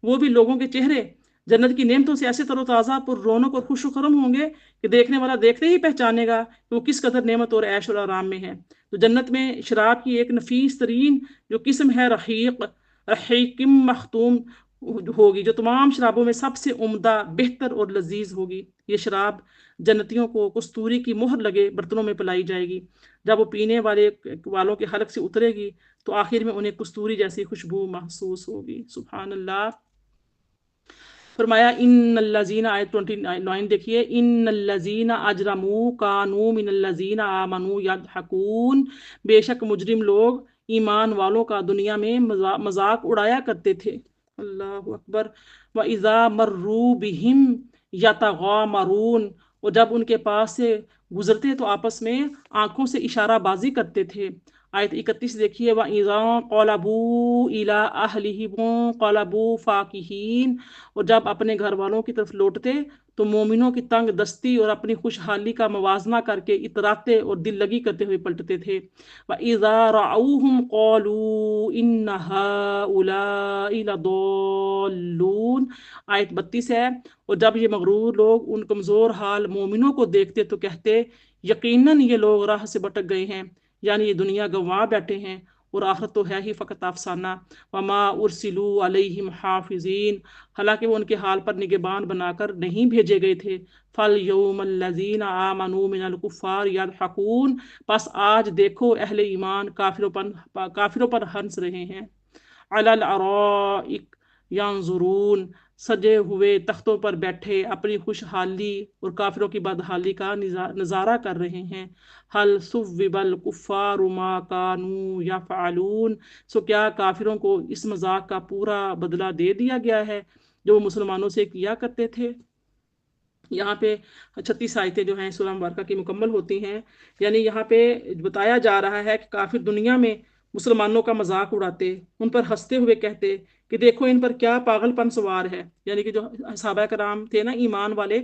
وہ بھی لوگوں کے چہرے جنت کی نعمتوں سے ایسے تر و تازہ پر رونق اور خوش و خرم ہوں گے کہ دیکھنے والا دیکھتے ہی پہچانے گا کہ وہ کس قدر نعمت اور عیش اور آرام میں ہے. تو جنت میں شراب کی ایک نفیس ترین جو قسم ہے رحیق، رحیقم مختوم ہوگی، جو تمام شرابوں میں سب سے عمدہ، بہتر اور لذیذ ہوگی۔ یہ شراب جنتیوں کو کستوری کی مہر لگے برتنوں میں پلائی جائے گی۔ جب وہ پینے والوں کے حلق سے اترے گی تو آخر میں انہیں کستوری جیسی خوشبو محسوس ہوگی۔ سبحان اللہ۔ فرمایا ان الذین، آیت 29 دیکھیے، ان الذین اجرموا کانوا من الذین آمنوا یضحکون، بے شک مجرم لوگ ایمان والوں کا دنیا میں مذاق اڑایا کرتے تھے۔ اللہ اکبر۔ وَإِذَا مَرُّوا بِهِمْ يَتَغَامَرُونَ، اور جب ان کے پاس سے گزرتے تو آپس میں آنکھوں سے اشارہ بازی کرتے تھے۔ آیت 31 دیکھیے، وَإِذَا قَلَبُوا إِلَىٰ أَهْلِهِمُ انقلبوا فاکہین، اور جب اپنے گھر والوں کی طرف لوٹتے تو مومنوں کی تنگ دستی اور اپنی خوشحالی کا موازنہ کر کے اتراتے اور دل لگی کرتے ہوئے پلٹتے تھے۔ وَإِذَا رَأَوْهُمْ قَالُوا إِنَّ هَٰؤُلَاءِ لَضَالُّونَ، آیت 32 ہے، اور جب یہ مغرور لوگ ان کمزور حال مومنوں کو دیکھتے تو کہتے یقیناً یہ لوگ راہ سے بھٹک گئے ہیں، یعنی یہ دنیا گنوا بیٹھے ہیں اور آخرت تو ہے ہی فقط افسانہ۔ وما ارسلوا علیہم حافظین، حالانکہ وہ ان کے حال پر نگہبان بنا کر نہیں بھیجے گئے تھے۔ فالیوم الذین آمنوا من الکفار یضحکون، پس آج دیکھو اہل ایمان کافروں پر ہنس رہے ہیں۔ علی الارائک ینظرون، سجے ہوئے تختوں پر بیٹھے اپنی خوشحالی اور کافروں کی بدحالی کا نظارہ کر رہے ہیں۔ حل ثوب الکفار ما کانوا یفعلون، سو کیا کافروں کو اس مذاق کا پورا بدلہ دے دیا گیا ہے جو وہ مسلمانوں سے کیا کرتے تھے۔ یہاں پہ 36 آیتیں جو ہیں سورہ مبارکہ کی مکمل ہوتی ہیں، یعنی یہاں پہ بتایا جا رہا ہے کہ کافر دنیا میں مسلمانوں کا مذاق اڑاتے، ان پر ہنستے ہوئے کہتے کہ دیکھو ان پر کیا پاگل پن سوار ہے، یعنی کہ جو صحابہ کرام تھے نا ایمان والے،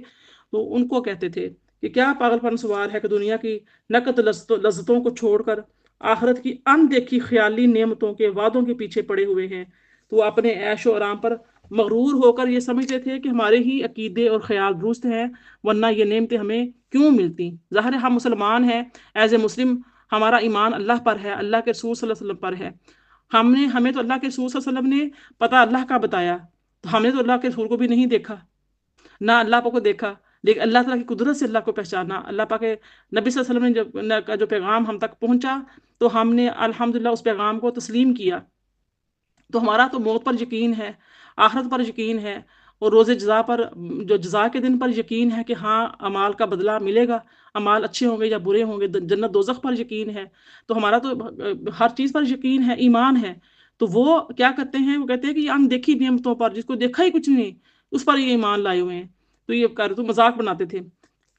تو ان کو کہتے تھے کہ کیا پاگل پن سوار ہے کہ دنیا کی نقد لذتوں کو چھوڑ کر آخرت کی اندیکھی خیالی نعمتوں کے وعدوں کے پیچھے پڑے ہوئے ہیں۔ تو وہ اپنے عیش و آرام پر مغرور ہو کر یہ سمجھتے تھے کہ ہمارے ہی عقیدے اور خیال درست ہیں، ورنہ یہ نعمتیں ہمیں کیوں ملتی؟ ظاہر ہے ہم مسلمان ہیں، ایز اے مسلم ہمارا ایمان اللہ پر ہے، اللہ کے رسول صلی اللہ علیہ وسلم پر ہے۔ ہمیں تو اللہ کے رسول صلی اللہ علیہ وسلم نے پتہ اللہ کا بتایا، تو ہم نے تو اللہ کے رسول کو بھی نہیں دیکھا، نہ اللہ پاک کو دیکھا، لیکن اللہ تعالیٰ کی قدرت سے اللہ کو پہچانا۔ اللہ پاک کے نبی صلی اللہ علیہ وسلم کا جو پیغام ہم تک پہنچا تو ہم نے الحمدللہ اس پیغام کو تسلیم کیا۔ تو ہمارا تو موت پر یقین ہے، آخرت پر یقین ہے، اور روز جزا پر، جو جزا کے دن پر یقین ہے کہ ہاں اعمال کا بدلہ ملے گا، اعمال اچھے ہوں گے یا برے ہوں گے، جنت دوزخ پر یقین ہے۔ تو ہمارا تو ہر چیز پر یقین ہے، ایمان ہے۔ تو وہ کیا کرتے ہیں، وہ کہتے ہیں کہ یہ اندیکھی نعمتوں پر، جس کو دیکھا ہی کچھ نہیں، اس پر یہ ایمان لائے ہوئے ہیں، تو یہ تو مذاق بناتے تھے۔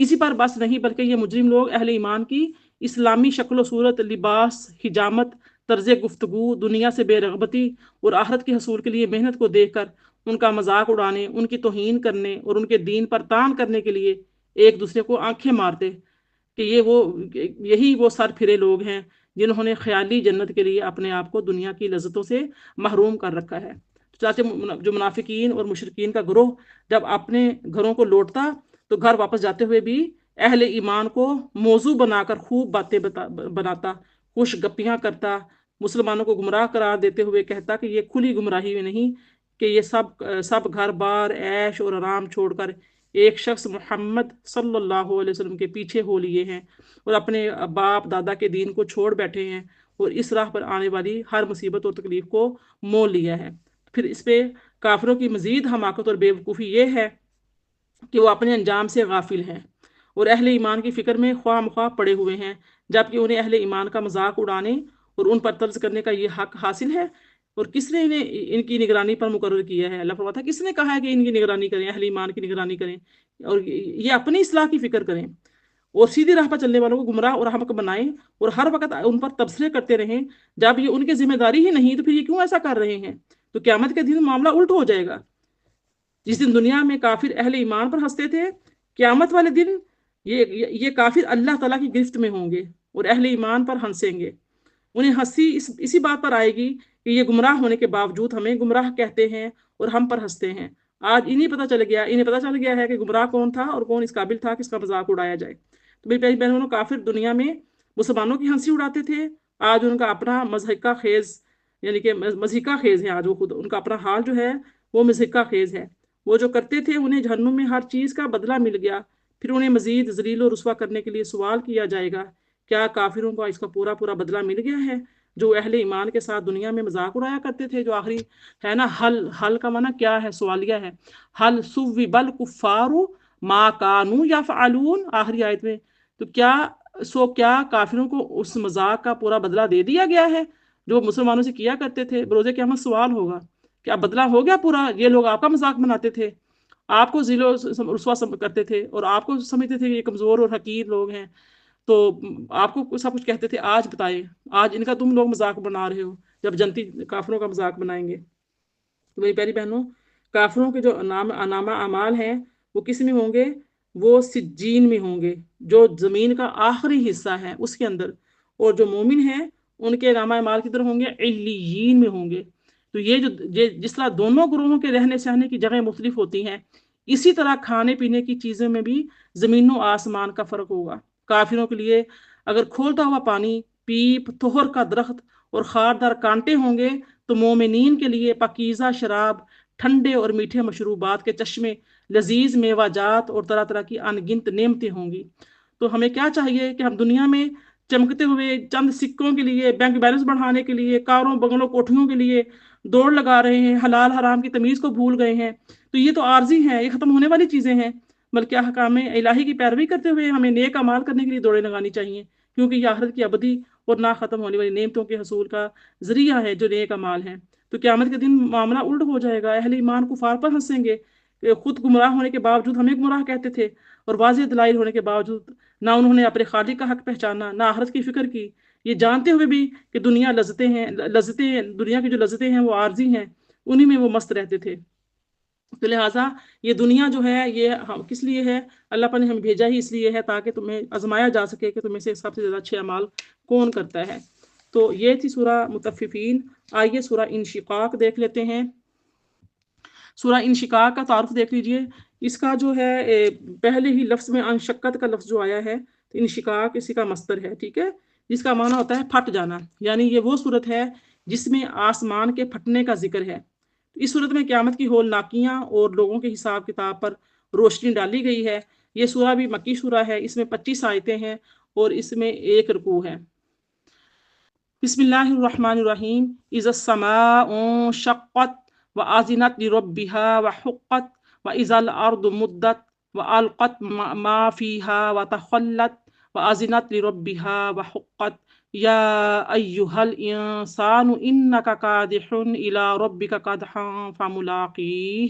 اسی پر بس نہیں، بلکہ یہ مجرم لوگ اہل ایمان کی اسلامی شکل و صورت، لباس، حجامت، طرز گفتگو، دنیا سے بے رغبتی اور آخرت کے حصول کے لیے محنت کو دیکھ کر ان کا مذاق اڑانے، ان کی توہین کرنے اور ان کے دین پر تان کرنے کے لیے ایک دوسرے کو آنکھیں مارتے کہ یہی وہ سر پھرے لوگ ہیں جنہوں نے خیالی جنت کے لیے اپنے آپ کو دنیا کی لذتوں سے محروم کر رکھا ہے۔ چاچے جو منافقین اور مشرکین کا گروہ جب اپنے گھروں کو لوٹتا تو گھر واپس جاتے ہوئے بھی اہل ایمان کو موضوع بنا کر خوب باتیں بناتا، خوش گپیاں کرتا، مسلمانوں کو گمراہ قرار دیتے ہوئے کہتا کہ یہ کھلی گمراہی میں نہیں، کہ یہ سب گھر بار، عیش اور آرام چھوڑ کر ایک شخص محمد صلی اللہ علیہ وسلم کے پیچھے ہو لیے ہیں اور اپنے باپ دادا کے دین کو چھوڑ بیٹھے ہیں اور اس راہ پر آنے والی ہر مصیبت اور تکلیف کو مول لیا ہے۔ پھر اس پہ کافروں کی مزید حماقت اور بے وقوفی یہ ہے کہ وہ اپنے انجام سے غافل ہیں اور اہل ایمان کی فکر میں خواہ مخواہ پڑے ہوئے ہیں، جبکہ انہیں اہل ایمان کا مذاق اڑانے اور ان پر طرز کرنے کا یہ حق حاصل ہے۔ اور کس نے انہیں ان کی نگرانی پر مقرر کیا ہے؟ اللہ فرماتا ہے کس نے کہا ہے کہ ان کی نگرانی کریں، اہل ایمان کی نگرانی کریں اور یہ اپنی اصلاح کی فکر کریں اور سیدھی راہ پر چلنے والوں کو گمراہ اور احمق بنائیں اور ہر وقت ان پر تبصرے کرتے رہیں؟ جب یہ ان کی ذمہ داری ہی نہیں تو پھر یہ کیوں ایسا کر رہے ہیں؟ تو قیامت کے دن معاملہ الٹ ہو جائے گا۔ جس دن دنیا میں کافر اہل ایمان پر ہنستے تھے، قیامت والے دن یہ کافر اللہ تعالیٰ کی گرفت میں ہوں گے اور اہل ایمان پر ہنسیں گے۔ انہیں ہنسی اسی بات پر آئے گی کہ یہ گمراہ ہونے کے باوجود ہمیں گمراہ کہتے ہیں اور ہم پر ہنستے ہیں۔ آج انہیں پتہ چل گیا ہے کہ گمراہ کون تھا اور کون اس قابل تھا کہ اس کا مذاق اڑایا جائے۔ تو میری پیاری بہنوں، کافر دنیا میں مسلمانوں کی ہنسی اڑاتے تھے، آج ان کا اپنا مضحکہ خیز یعنی کہ مضحکہ خیز ہے آج وہ خود، ان کا اپنا حال جو ہے وہ مضحکہ خیز ہے۔ وہ جو کرتے تھے انہیں جہنم میں ہر چیز کا بدلہ مل گیا، پھر انہیں مزید ذلیل و رسوا کرنے کے لیے سوال کیا جائے گا، کیا کافروں کو اس کا پورا پورا بدلہ مل گیا ہے جو اہل ایمان کے ساتھ دنیا میں مذاق اڑایا کرتے تھے؟ جو آخری ہے نا، حل کا معنی کیا ہے؟ سوالیہ ہے۔ حل ثوب الکفار ما کانوا یفعلون، آخری آیت میں، تو کیا کافروں کو اس مذاق کا پورا بدلہ دے دیا گیا ہے جو مسلمانوں سے کیا کرتے تھے؟ بروز قیامت سوال ہوگا، کیا بدلہ ہو گیا پورا؟ یہ لوگ آپ کا مذاق بناتے تھے، آپ کو ذل و رسوا کرتے تھے اور آپ کو سمجھتے تھے کہ یہ کمزور اور حقیر لوگ ہیں، تو آپ کو سب کچھ کہتے تھے۔ آج بتائیں، آج ان کا تم لوگ مذاق بنا رہے ہو جب جنتی کافروں کا مذاق بنائیں گے۔ تو میری پیاری بہنوں، کافروں کے جو نامہ اعمال ہیں وہ کس میں ہوں گے؟ وہ سجین میں ہوں گے، جو زمین کا آخری حصہ ہے اس کے اندر، اور جو مومن ہیں ان کے نامہ اعمال کی طرف ہوں گے علیین میں ہوں گے۔ تو یہ جس طرح دونوں گروہوں کے رہنے سہنے کی جگہیں مختلف ہوتی ہیں، اسی طرح کھانے پینے کی چیزوں میں بھی زمین و آسمان کا فرق ہوگا۔ کافروں کے لیے اگر کھولتا ہوا پانی، پیپ، توہر کا درخت اور خاردار کانٹے ہوں گے، تو مومنین کے لیے پاکیزہ شراب، ٹھنڈے اور میٹھے مشروبات کے چشمے، لذیذ میوہ جات اور طرح طرح کی ان گنت نعمتیں ہوں گی۔ تو ہمیں کیا چاہیے کہ ہم دنیا میں چمکتے ہوئے چند سکوں کے لیے، بینک بیلنس بڑھانے کے لیے، کاروں بنگلوں کوٹھیوں کے لیے دوڑ لگا رہے ہیں، حلال حرام کی تمیز کو بھول گئے ہیں، تو یہ تو عارضی ہیں، یہ ختم ہونے والی چیزیں ہیں۔ بلکہ احکام الہی کی پیروی کرتے ہوئے ہمیں نیک اعمال کرنے کے لیے دوڑیں لگانی چاہیے، کیونکہ یہ آخرت کی ابدی اور نہ ختم ہونے والی نعمتوں کے حصول کا ذریعہ ہے جو نیک اعمال ہیں۔ تو قیامت کے دن معاملہ الٹ ہو جائے گا، اہل ایمان کفار پر ہنسیں گے کہ خود گمراہ ہونے کے باوجود ہمیں گمراہ کہتے تھے، اور واضح دلائل ہونے کے باوجود نہ انہوں نے اپنے خالق کا حق پہچانا، نہ آخرت کی فکر کی، یہ جانتے ہوئے بھی کہ دنیا دنیا کی جو لذتیں ہیں وہ عارضی ہیں، انہی میں وہ مست رہتے تھے۔ تو لہٰذا یہ دنیا جو ہے یہ کس لیے ہے؟ اللہ پاک نے ہمیں بھیجا ہی اس لیے ہے تاکہ تمہیں آزمایا جا سکے کہ تمہیں سے سب سے زیادہ اچھے اعمال کون کرتا ہے۔ تو یہ تھی سورہ مطففین۔ آئیے سورہ انشقاق دیکھ لیتے ہیں۔ سورہ انشقاق کا تعارف دیکھ لیجئے۔ اس کا جو ہے پہلے ہی لفظ میں انشقت کا لفظ جو آیا ہے، تو انشقاق اسی کا مصدر ہے، ٹھیک ہے، جس کا معنی ہوتا ہے پھٹ جانا، یعنی یہ وہ صورت ہے جس میں آسمان کے پھٹنے کا ذکر ہے۔ اس صورت میں قیامت کی ہولناکیاں اور لوگوں کے حساب کتاب پر روشنی ڈالی گئی ہے۔ یہ سورہ بھی مکی سورہ ہے، اس میں 25 آیتیں ہیں اور اس میں 1 رکوع ہے۔ بسم اللہ الرحمن الرحیم۔ اذا السماء انشقت وأذنت لربها وحقت وإذا الأرض مدت وألقت ما فيها وتخلت وأذنت لربها وحقت یا ایہا الانسان انک کادح الی ربک کدحا فملاقیہ۔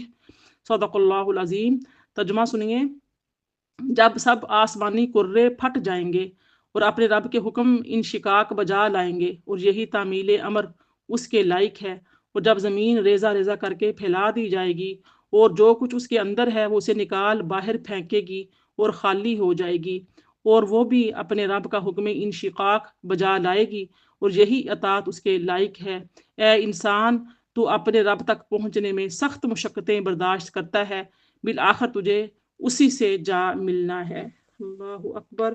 صدق اللہ العظیم۔ ترجمہ سنیے۔ جب سب آسمانی کرے پھٹ جائیں گے اور اپنے رب کے حکم انشقاق بجا لائیں گے، اور یہی تعمیل امر اس کے لائق ہے، اور جب زمین ریزہ ریزہ کر کے پھیلا دی جائے گی اور جو کچھ اس کے اندر ہے وہ اسے نکال باہر پھینکے گی اور خالی ہو جائے گی، اور وہ بھی اپنے رب کا حکم انشقاق بجا لائے گی، اور یہی اطاعت اس کے لائق ہے۔ اے انسان، تو اپنے رب تک پہنچنے میں سخت مشقتیں برداشت کرتا ہے، بالآخر تجھے اسی سے جا ملنا ہے۔ اللہ اکبر۔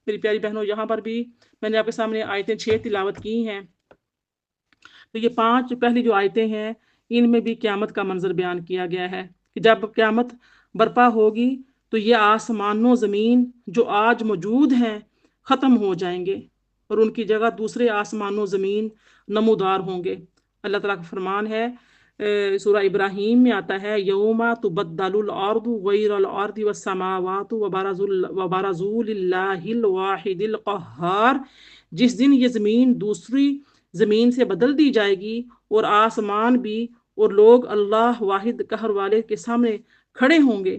میری پیاری بہنوں، یہاں پر بھی میں نے آپ کے سامنے آیتیں 6 تلاوت کی ہیں۔ تو یہ 5 پہلی جو آیتیں ہیں ان میں بھی قیامت کا منظر بیان کیا گیا ہے کہ جب قیامت برپا ہوگی تو یہ آسمان و زمین جو آج موجود ہیں ختم ہو جائیں گے، اور ان کی جگہ دوسرے آسمان و زمین نمودار ہوں گے۔ اللہ تعالیٰ کا فرمان ہے، سورہ ابراہیم میں آتا ہے، یوم تبدل الارض غیر الارض والسماوات وبرزوا للہ الواحد القہار۔ جس دن یہ زمین دوسری زمین سے بدل دی جائے گی اور آسمان بھی، اور لوگ اللہ واحد قہر والے کے سامنے کھڑے ہوں گے۔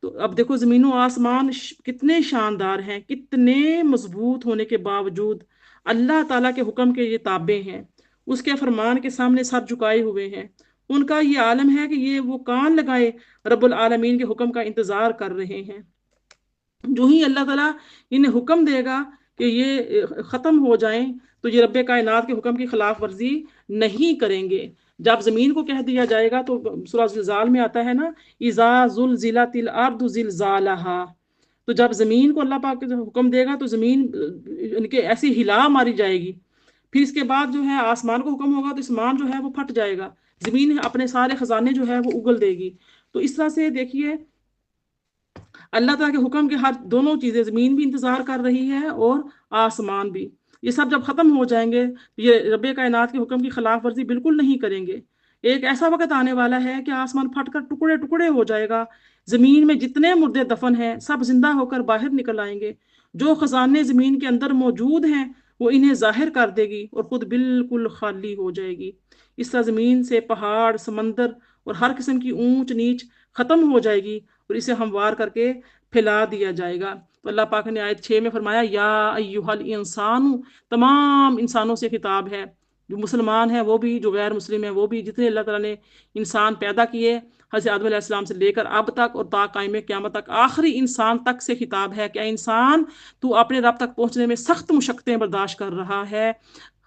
تو اب دیکھو زمین و آسمان کتنے شاندار ہیں، کتنے مضبوط ہونے کے باوجود اللہ تعالیٰ کے حکم کے یہ تابع ہیں، اس کے فرمان کے سامنے سر جھکائے ہوئے ہیں۔ ان کا یہ عالم ہے کہ یہ وہ کان لگائے رب العالمین کے حکم کا انتظار کر رہے ہیں۔ جو ہی اللہ تعالیٰ انہیں حکم دے گا کہ یہ ختم ہو جائیں تو یہ رب کائنات کے حکم کی خلاف ورزی نہیں کریں گے۔ جب زمین کو کہہ دیا جائے گا تو سورہ زلزال میں آتا ہے نا، اذا زلزلت الارض زلزالہا، تو جب زمین کو اللہ پاک حکم دے گا تو زمین ان کے ایسی ہلا ماری جائے گی، پھر اس کے بعد جو ہے آسمان کو حکم ہوگا تو آسمان جو ہے وہ پھٹ جائے گا، زمین اپنے سارے خزانے جو ہے وہ اگل دے گی۔ تو اس طرح سے دیکھیے اللہ تعالیٰ کے حکم کے ہر دونوں چیزیں، زمین بھی انتظار کر رہی ہے اور آسمان بھی، یہ سب جب ختم ہو جائیں گے یہ رب کائنات کے حکم کی خلاف ورزی بالکل نہیں کریں گے۔ ایک ایسا وقت آنے والا ہے کہ آسمان پھٹ کر ٹکڑے ٹکڑے ہو جائے گا، زمین میں جتنے مردے دفن ہیں سب زندہ ہو کر باہر نکل آئیں گے، جو خزانے زمین کے اندر موجود ہیں وہ انہیں ظاہر کر دے گی اور خود بالکل خالی ہو جائے گی۔ اس طرح زمین سے پہاڑ، سمندر اور ہر قسم کی اونچ نیچ ختم ہو جائے گی اور اسے ہموار کر کے پھیلا دیا جائے گا۔ تو اللہ پاک نے آیت 6 میں فرمایا یا ایھا الانسان، تمام انسانوں سے خطاب ہے، جو مسلمان ہیں وہ بھی، جو غیر مسلم ہیں وہ بھی، جتنے اللہ تعالیٰ نے انسان پیدا کیے حضرت آدم علیہ السلام سے لے کر اب تک اور تا قائم قیامت تک آخری انسان تک سے خطاب ہے کہ اے انسان تو اپنے رب تک پہنچنے میں سخت مشقتیں برداشت کر رہا ہے،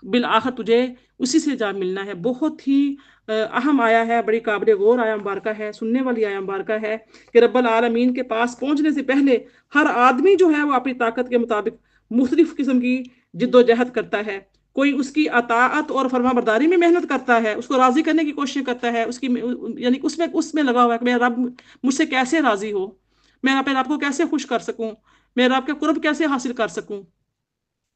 بالآخر تجھے اسی سے جا ملنا ہے۔ بہت ہی اہم آیا ہے، بڑی قابل غور آیا مبارکہ ہے، سننے والی آیا مبارکہ ہے کہ رب العالمین کے پاس پہنچنے سے پہلے ہر آدمی جو ہے وہ اپنی طاقت کے مطابق مختلف قسم کی جد و جہد کرتا ہے۔ کوئی اس کی اطاعت اور فرما برداری میں محنت کرتا ہے، اس کو راضی کرنے کی کوشش کرتا ہے، اس کی یعنی اس میں لگا ہوا ہے کہ میرا رب مجھ سے کیسے راضی ہو، میں اپنے رب کو کیسے خوش کر سکوں، میں رب کے قرب کیسے حاصل کر سکوں،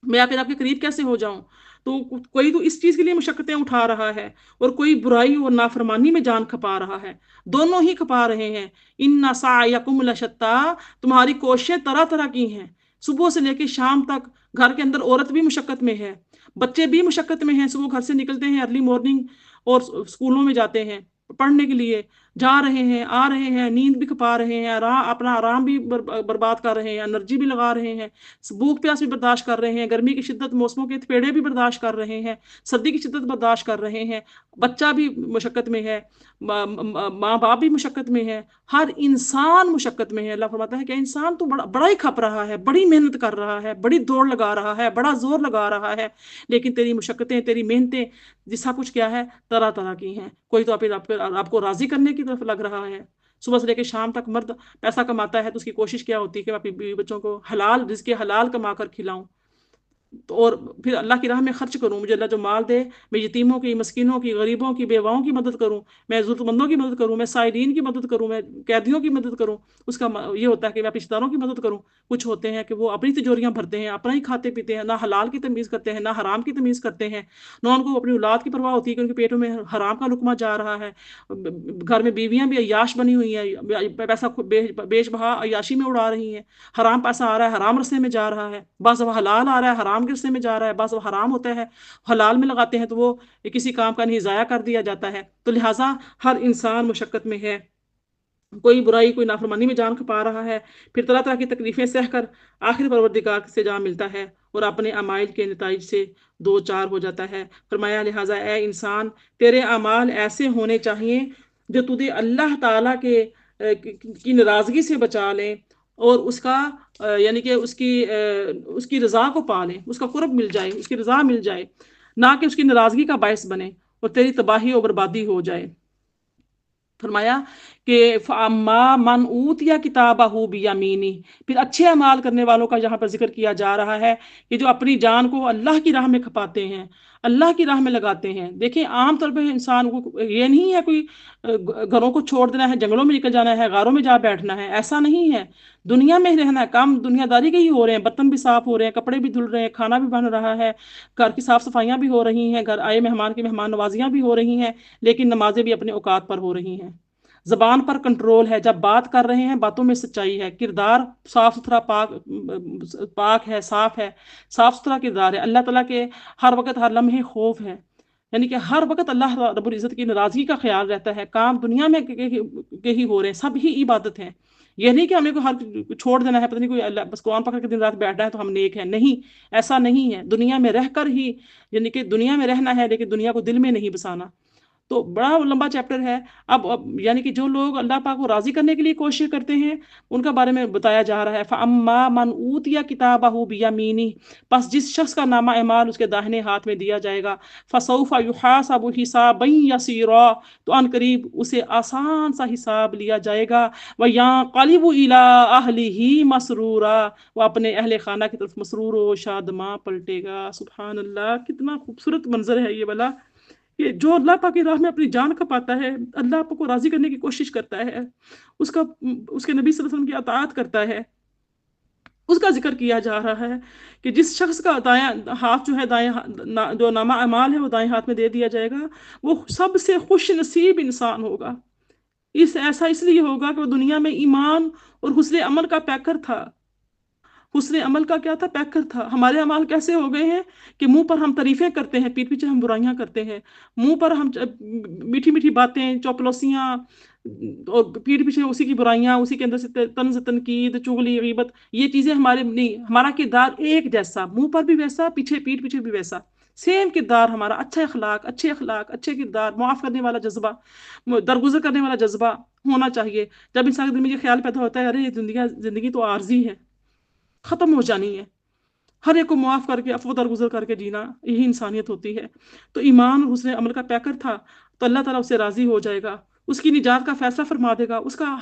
میں اپنے رب کے قریب کیسے ہو جاؤں۔ تو کوئی تو اس چیز کے لیے مشقتیں اٹھا رہا ہے اور کوئی برائی اور نافرمانی میں جان کھپا رہا ہے، دونوں ہی کھپا رہے ہیں۔ ان سعیکم لشتی، تمہاری کوششیں طرح طرح کی ہیں، صبح سے لے کے شام تک گھر کے اندر عورت بھی مشقت میں ہے، بچے بھی مشقت میں ہیں، صبح گھر سے نکلتے ہیں ارلی مارننگ اور اسکولوں میں جاتے ہیں پڑھنے کے لیے، جا رہے ہیں آ رہے ہیں، نیند بھی کھپا رہے ہیں، اپنا آرام بھی برباد کر رہے ہیں، انرجی بھی لگا رہے ہیں، بھوک پیاس بھی برداشت کر رہے ہیں، گرمی کی شدت، موسموں کے تھپیڑے بھی برداشت کر رہے ہیں، سردی کی شدت برداشت کر رہے ہیں، بچہ بھی مشقت میں ہے، ماں باپ بھی مشقت میں ہے، ہر انسان مشقت میں ہے۔ اللہ فرماتا ہے کہ انسان تو بڑا ہی کھپ رہا ہے، بڑی محنت کر رہا ہے، بڑی دوڑ لگا رہا ہے، بڑا زور لگا رہا ہے، لیکن تیری مشقتیں، تیری محنتیں جسا کچھ کیا ہے طرح طرح کی ہیں۔ کوئی تو آپ کو راضی کرنے کی طرف لگ رہا ہے، صبح سے لے کے شام تک مرد پیسہ کماتا ہے تو اس کی کوشش کیا ہوتی ہے کہ میں اپنی بیوی بچوں کو حلال رزق حلال کما کر کھلاؤں اور پھر اللہ کی راہ میں خرچ کروں، مجھے اللہ جو مال دے میں یتیموں کی، مسکینوں کی، غریبوں کی، بیواؤں کی مدد کروں، میں ضرورت مندوں کی مدد کروں، میں سائلین کی مدد کروں، میں قیدیوں کی مدد کروں۔ اس کا یہ ہوتا ہے کہ میں رشتہ داروں کی مدد کروں۔ کچھ ہوتے ہیں کہ وہ اپنی تجوریاں بھرتے ہیں، اپنا ہی کھاتے پیتے ہیں، نہ حلال کی تمیز کرتے ہیں، نہ حرام کی تمیز کرتے ہیں، نہ ان کو اپنی اولاد کی پرواہ ہوتی ہے کہ ان کے پیٹوں میں حرام کا لقمہ جا رہا ہے، گھر میں بیویاں بھی عیاش بنی ہوئی ہیں، پیسہ بیچ بہا عیاشی میں اڑا رہی ہیں، حرام پیسہ آ رہا ہے حرام رستے میں جا رہا ہے، بعض وہ حلال آ رہا ہے حرام کے رستے میں جا رہا ہے، بعض وہ حرام ہوتا ہے حلال میں لگاتے ہیں تو وہ کسی کام کا نہیں ضائع کر دیا جاتا ہے۔ تو لہٰذا ہر انسان مشقت میں ہے، کوئی برائی کوئی نافرمانی میں جان کھپا رہا ہے، پھر طرح طرح کی تکلیفیں سہ کر آخر پروردگار سے جا ملتا ہے اور اپنے اعمال کے نتائج سے دو چار ہو جاتا ہے۔ فرمایا لہٰذا اے انسان تیرے اعمال ایسے ہونے چاہیے جو تجھے اللہ تعالیٰ کی ناراضگی سے بچا لیں اور اس کا یعنی کہ اس کی رضا کو پا لیں، اس کا قرب مل جائے، اس کی رضا مل جائے، نہ کہ اس کی ناراضگی کا باعث بنے اور تیری تباہی اور بربادی ہو جائے۔ فرمایا کہ فَأَمَّا مَنْ أُوتِيَ كِتَابَهُ بِيَمِينِهِ، پھر اچھے اعمال کرنے والوں کا یہاں پر ذکر کیا جا رہا ہے کہ جو اپنی جان کو اللہ کی راہ میں کھپاتے ہیں، اللہ کی راہ میں لگاتے ہیں۔ دیکھیں عام طور پہ انسان کو یہ نہیں ہے کوئی گھروں کو چھوڑ دینا ہے، جنگلوں میں نکل جانا ہے، غاروں میں جا بیٹھنا ہے، ایسا نہیں ہے۔ دنیا میں رہنا ہے، کام دنیا داری کے ہی ہو رہے ہیں، برتن بھی صاف ہو رہے ہیں، کپڑے بھی دھل رہے ہیں، کھانا بھی بن رہا ہے، گھر کی صاف صفائیاں بھی ہو رہی ہیں، گھر آئے مہمان کی مہمان نوازیاں بھی ہو رہی ہیں، لیکن نمازیں بھی اپنے اوقات پر ہو رہی ہیں۔ زبان پر کنٹرول ہے، جب بات کر رہے ہیں باتوں میں سچائی ہے، کردار صاف ستھرا پاک ہے، صاف ہے، صاف ستھرا کردار ہے، اللہ تعالیٰ کے ہر وقت ہر لمحے خوف ہے، یعنی کہ ہر وقت اللہ رب العزت کی ناراضگی کا خیال رہتا ہے۔ کام دنیا میں کے ہی ہو رہے ہیں، سب ہی عبادت ہے، یہ نہیں کہ ہمیں کو ہر چھوڑ دینا ہے، پتہ نہیں کوئی اللہ بس قرآن پکڑ کے دن رات بیٹھنا ہے تو ہم نیک ہیں، نہیں، ایسا نہیں ہے۔ دنیا میں رہ کر ہی یعنی کہ دنیا میں رہنا ہے لیکن دنیا کو دل میں نہیں بسانا۔ تو بڑا لمبا چیپٹر ہے۔ اب یعنی کہ جو لوگ اللہ پاک کو راضی کرنے کے لیے کوشش کرتے ہیں ان کا بارے میں بتایا جا رہا ہے۔ فَأَمَّا مَنْ أُوتِيَ كِتَابَهُ بِيَمِينِهِ، پس جس شخص کا نامہ اعمال اس کے داہنے ہاتھ میں دیا جائے گا، فَسَوْفَ يُحَاسَبُ حِسَابًا يَسِيرًا، تو ان قریب اسے آسان سا حساب لیا جائے گا، وَيَنقَلِبُ إِلَىٰ أَهْلِهِ مَسْرُورًا، وہ اپنے اہل خانہ کی طرف مسرور و شادماں پلٹے گا۔ سبحان اللہ، کتنا خوبصورت منظر ہے یہ والا، کہ جو اللہ پاک کی راہ میں اپنی جان کھپاتا ہے، اللہ پاک کو راضی کرنے کی کوشش کرتا ہے، اس کے نبی صلی اللہ علیہ وسلم کی اطاعت کرتا ہے، اس کا ذکر کیا جا رہا ہے کہ جس شخص کا دایاں ہاتھ جو ہے جو نامہ اعمال ہے وہ دائیں ہاتھ میں دے دیا جائے گا، وہ سب سے خوش نصیب انسان ہوگا۔ ایسا اس لیے ہوگا کہ وہ دنیا میں ایمان اور حسن عمل کا پیکر تھا۔ حسن عمل کا کیا تھا؟ پیکر تھا۔ ہمارے اعمال کیسے ہو گئے ہیں کہ منہ پر ہم تعریفیں کرتے ہیں، پیٹھ پیچھے ہم برائیاں کرتے ہیں، منہ پر ہم میٹھی میٹھی باتیں، چوپلوسیاں، اور پیٹھ پیچھے اسی کی برائیاں، اسی کے اندر سے طنز تنقید، چغلی، غیبت، یہ چیزیں ہمارے نہیں۔ ہمارا کردار ایک جیسا، منہ پر بھی ویسا، پیٹھ پیچھے بھی ویسا، سیم کردار ہمارا، اچھے اخلاق، اچھے کردار، معاف کرنے والا جذبہ، درگزر کرنے والا جذبہ ہونا چاہیے۔ جب انسان کے دل میں یہ خیال پیدا ہوتا ہے ارے یہ زندگی تو عارضی ہے، ختم ہو جانی ہے، ہر ایک کو معاف کر کے عفو درگزر کر کے جینا، یہی انسانیت ہوتی ہے۔ تو ایمان اور حسن عمل کا پیکر تھا، تو اللہ تعالیٰ اس سے راضی ہو جائے گا، اس کی نجات کا فیصلہ فرما دے گا، اس کا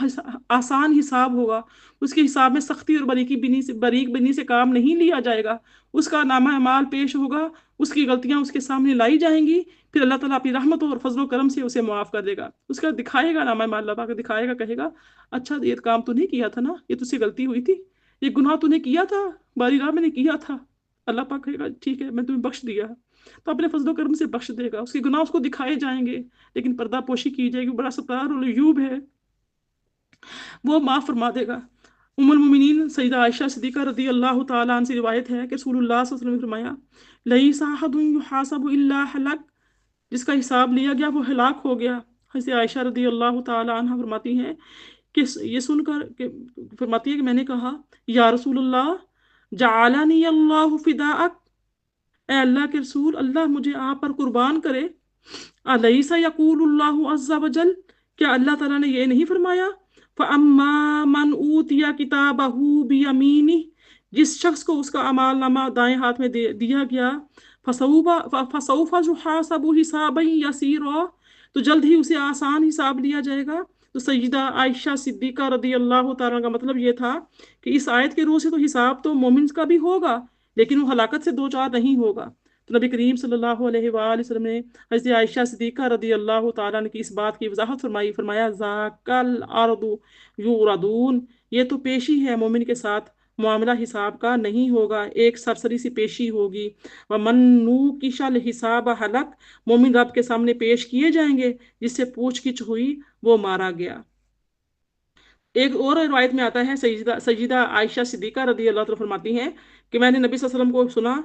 آسان حساب ہوگا، اس کے حساب میں سختی اور باریک بینی سے کام نہیں لیا جائے گا، اس کا نامہ اعمال پیش ہوگا، اس کی غلطیاں اس کے سامنے لائی جائیں گی، پھر اللہ تعالیٰ اپنی رحمت اور فضل و کرم سے اسے معاف کر دے گا، اس کا دکھائے گا نامہ اعمال، اللہ پاک دکھائے گا، کہے گا اچھا یہ کام تو نہیں کیا تھا نا، یہ تجھ سے غلطی ہوئی تھی، یہ گناہ تو نے کیا تھا، باری راہ میں نے کیا تھا، اللہ پاک کہے گا ٹھیک ہے میں تمہیں بخش دیا، تو اپنے فضل و کرم سے بخش دے گا، اس کے گناہ اس کو دکھائے جائیں گے، لیکن پردہ پوشی کی جائے گی، بڑا ستار العیوب ہے، وہ معاف فرما دے گا۔ ام المومنین سیدہ عائشہ صدیقہ رضی اللہ تعالیٰ عنہ سے روایت ہے کہ رسول اللہ صلی اللہ علیہ وسلم نے فرمایا لَيْسَ أَحَدٌ يُحَاسَبُ إِلَّا هَلَكَ، جس کا حساب لیا گیا وہ ہلاک ہو گیا۔ حضرت عائشہ رضی اللہ تعالیٰ عنہ فرماتی ہیں کہ یہ سن کر فرماتی ہے کہ میں نے کہا یا رسول اللہ جعلنی اللہ فداءک، اے اللہ کے رسول اللہ مجھے آپ پر قربان کرے، الیس یقول اللہ عز وجل، کیا اللہ تعالیٰ نے یہ نہیں فرمایا فَأَمَّا مَنْ أُوتِيَ كِتَابَهُ بِيَمِينِهِ، جس شخص کو اس کا اعمال نامہ دائیں ہاتھ میں دیا گیا، فَسَوْفَ يُحَاسَبُ حِسَابًا يَسِيرًا، تو جلد ہی اسے آسان حساب لیا جائے گا۔ تو سیدہ عائشہ صدیقہ رضی اللہ تعالیٰ کا مطلب یہ تھا کہ اس آیت کے روح سے تو حساب تو مومن کا بھی ہوگا، لیکن وہ ہلاکت سے دو چار نہیں ہوگا۔ تو نبی کریم صلی اللہ علیہ وآلہ وسلم نے حضرت عائشہ صدیقہ رضی اللہ تعالیٰ عنہ کی اس بات کی وضاحت فرمایا ذاک الارض یوردون، یہ تو پیشی ہے، مومن کے ساتھ معاملہ حساب کا نہیں ہوگا، ایک سرسری سی پیشی ہوگی۔ وَمَن نُوقِشَ الْحِسَابَ ہَلَک، مومن رب کے سامنے پیش کیے جائیں گے، جس سے پوچھ گچھ ہوئی وہ مارا گیا۔ ایک اور روایت میں آتا ہے سیدہ عائشہ صدیقہ رضی اللہ عنہ فرماتی ہیں کہ میں نے نبی صلی اللہ علیہ وسلم کو سنا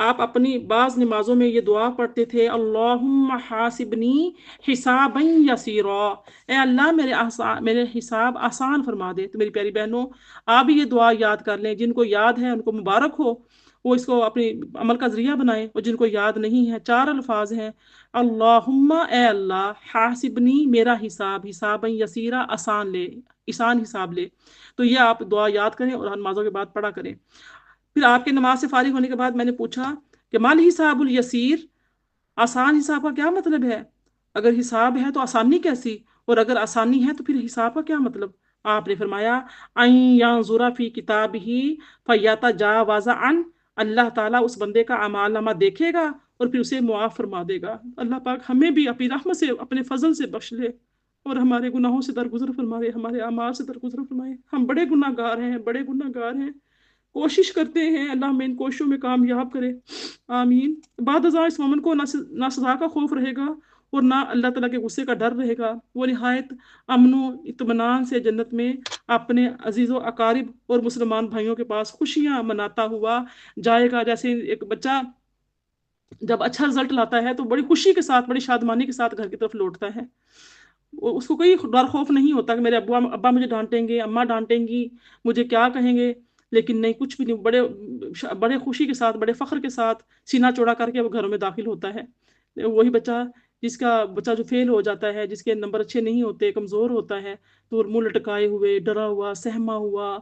آپ اپنی بعض نمازوں میں یہ دعا پڑھتے تھے اللہم حاسبنی حسابا یسیرا، اے اللہ میرے حساب آسان فرما دے۔ تو میری پیاری بہنوں آپ بھی یہ دعا یاد کر لیں، جن کو یاد ہے ان کو مبارک ہو، وہ اس کو اپنی عمل کا ذریعہ بنائیں، اور جن کو یاد نہیں ہے چار الفاظ ہیں اللہم، اے اللہ، حاسبنی، میرا حساب، حسابا یسیرا، آسان حساب لے۔ تو یہ آپ دعا یاد کریں اور نمازوں کے بعد پڑھا کریں۔ پھر آپ کے نماز سے فارغ ہونے کے بعد میں نے پوچھا کہ مال حساب الیسیر، آسان حساب کا کیا مطلب ہے؟ اگر حساب ہے تو آسانی کیسی، اور اگر آسانی ہے تو پھر حساب کا کیا مطلب؟ آپ نے فرمایا ان ینظر فی کتابہ فیتجاوز عن، اللہ تعالیٰ اس بندے کا اعمال نامہ دیکھے گا اور پھر اسے معاف فرما دے گا۔ اللہ پاک ہمیں بھی اپنی رحمت سے اپنے فضل سے بخش لے اور ہمارے گناہوں سے درگزر فرمائے، ہمارے اعمال سے درگزر فرمائے۔ ہم بڑے گناہ گار ہیں، کوشش کرتے ہیں، اللہ ہمیں ان کوششوں میں کامیاب کرے، آمین۔ بعد ازاں اس مومن کو نہ سزا کا خوف رہے گا اور نہ اللہ تعالیٰ کے غصے کا ڈر رہے گا، وہ نہایت امن و اطمینان سے جنت میں اپنے عزیز و اقارب اور مسلمان بھائیوں کے پاس خوشیاں مناتا ہوا جائے گا۔ جیسے ایک بچہ جب اچھا رزلٹ لاتا ہے تو بڑی خوشی کے ساتھ، بڑی شادمانی کے ساتھ گھر کی طرف لوٹتا ہے، اس کو کوئی ڈر خوف نہیں ہوتا کہ میرے ابا مجھے ڈانٹیں گے، اماں ڈانٹیں گی، مجھے کیا کہیں گے، لیکن نہیں، کچھ بھی نہیں، بڑے خوشی کے ساتھ، بڑے فخر کے ساتھ سینہ چوڑا کر کے وہ گھروں میں داخل ہوتا ہے۔ وہی بچہ جس کا بچہ جو فیل ہو جاتا ہے، جس کے نمبر اچھے نہیں ہوتے، کمزور ہوتا ہے، تو منہ لٹکائے ہوئے، ڈرا ہوا، سہما ہوا،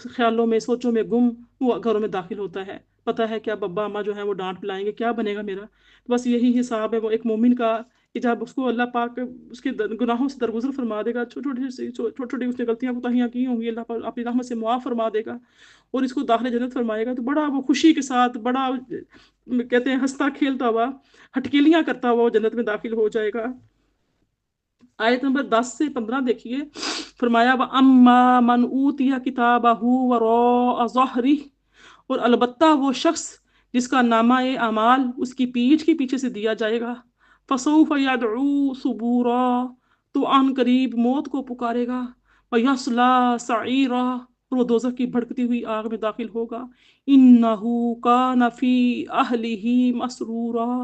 خیالوں میں، سوچوں میں گم، وہ گھروں میں داخل ہوتا ہے۔ پتہ ہے کیا ابا اماں جو ہیں وہ ڈانٹ پلائیں گے، کیا بنے گا میرا؟ بس یہی حساب ہے وہ ایک مومن کا، کہ جب اس کو اللہ پاک اس کے گناہوں سے درگزر فرما دے گا، چھوٹی چھوٹی اس نے غلطیاں کوتاہیاں کی ہوں گی، اللہ پاک اپنی رحمت سے معاف فرما دے گا اور اس کو داخل جنت فرمائے گا، تو بڑا وہ خوشی کے ساتھ، بڑا کہتے ہیں ہنستا کھیلتا ہوا، ہٹکیلیاں کرتا ہوا وہ جنت میں داخل ہو جائے گا۔ آیت نمبر 10 سے 15 دیکھیے، فرمایا وَأَمَّا مَنْ أُوتِيَ كِتَابَهُ وَرَاءَ ظَهْرِهِ، اور البتہ وہ شخص جس کا نامہ اعمال اس کی پیٹھ کے پیچھے سے دیا جائے گا، فَسَوْفَ يَدْعُو ثُبُورًا، تو عن قریب موت کو پکارے گا، وَيَصْلَىٰ سَعِيرًا، اور وہ دوزخ کی بھڑکتی ہوئی آگ میں داخل ہوگا، إِنَّهُ كَانَ فِي أَهْلِهِ مَسْرُورًا،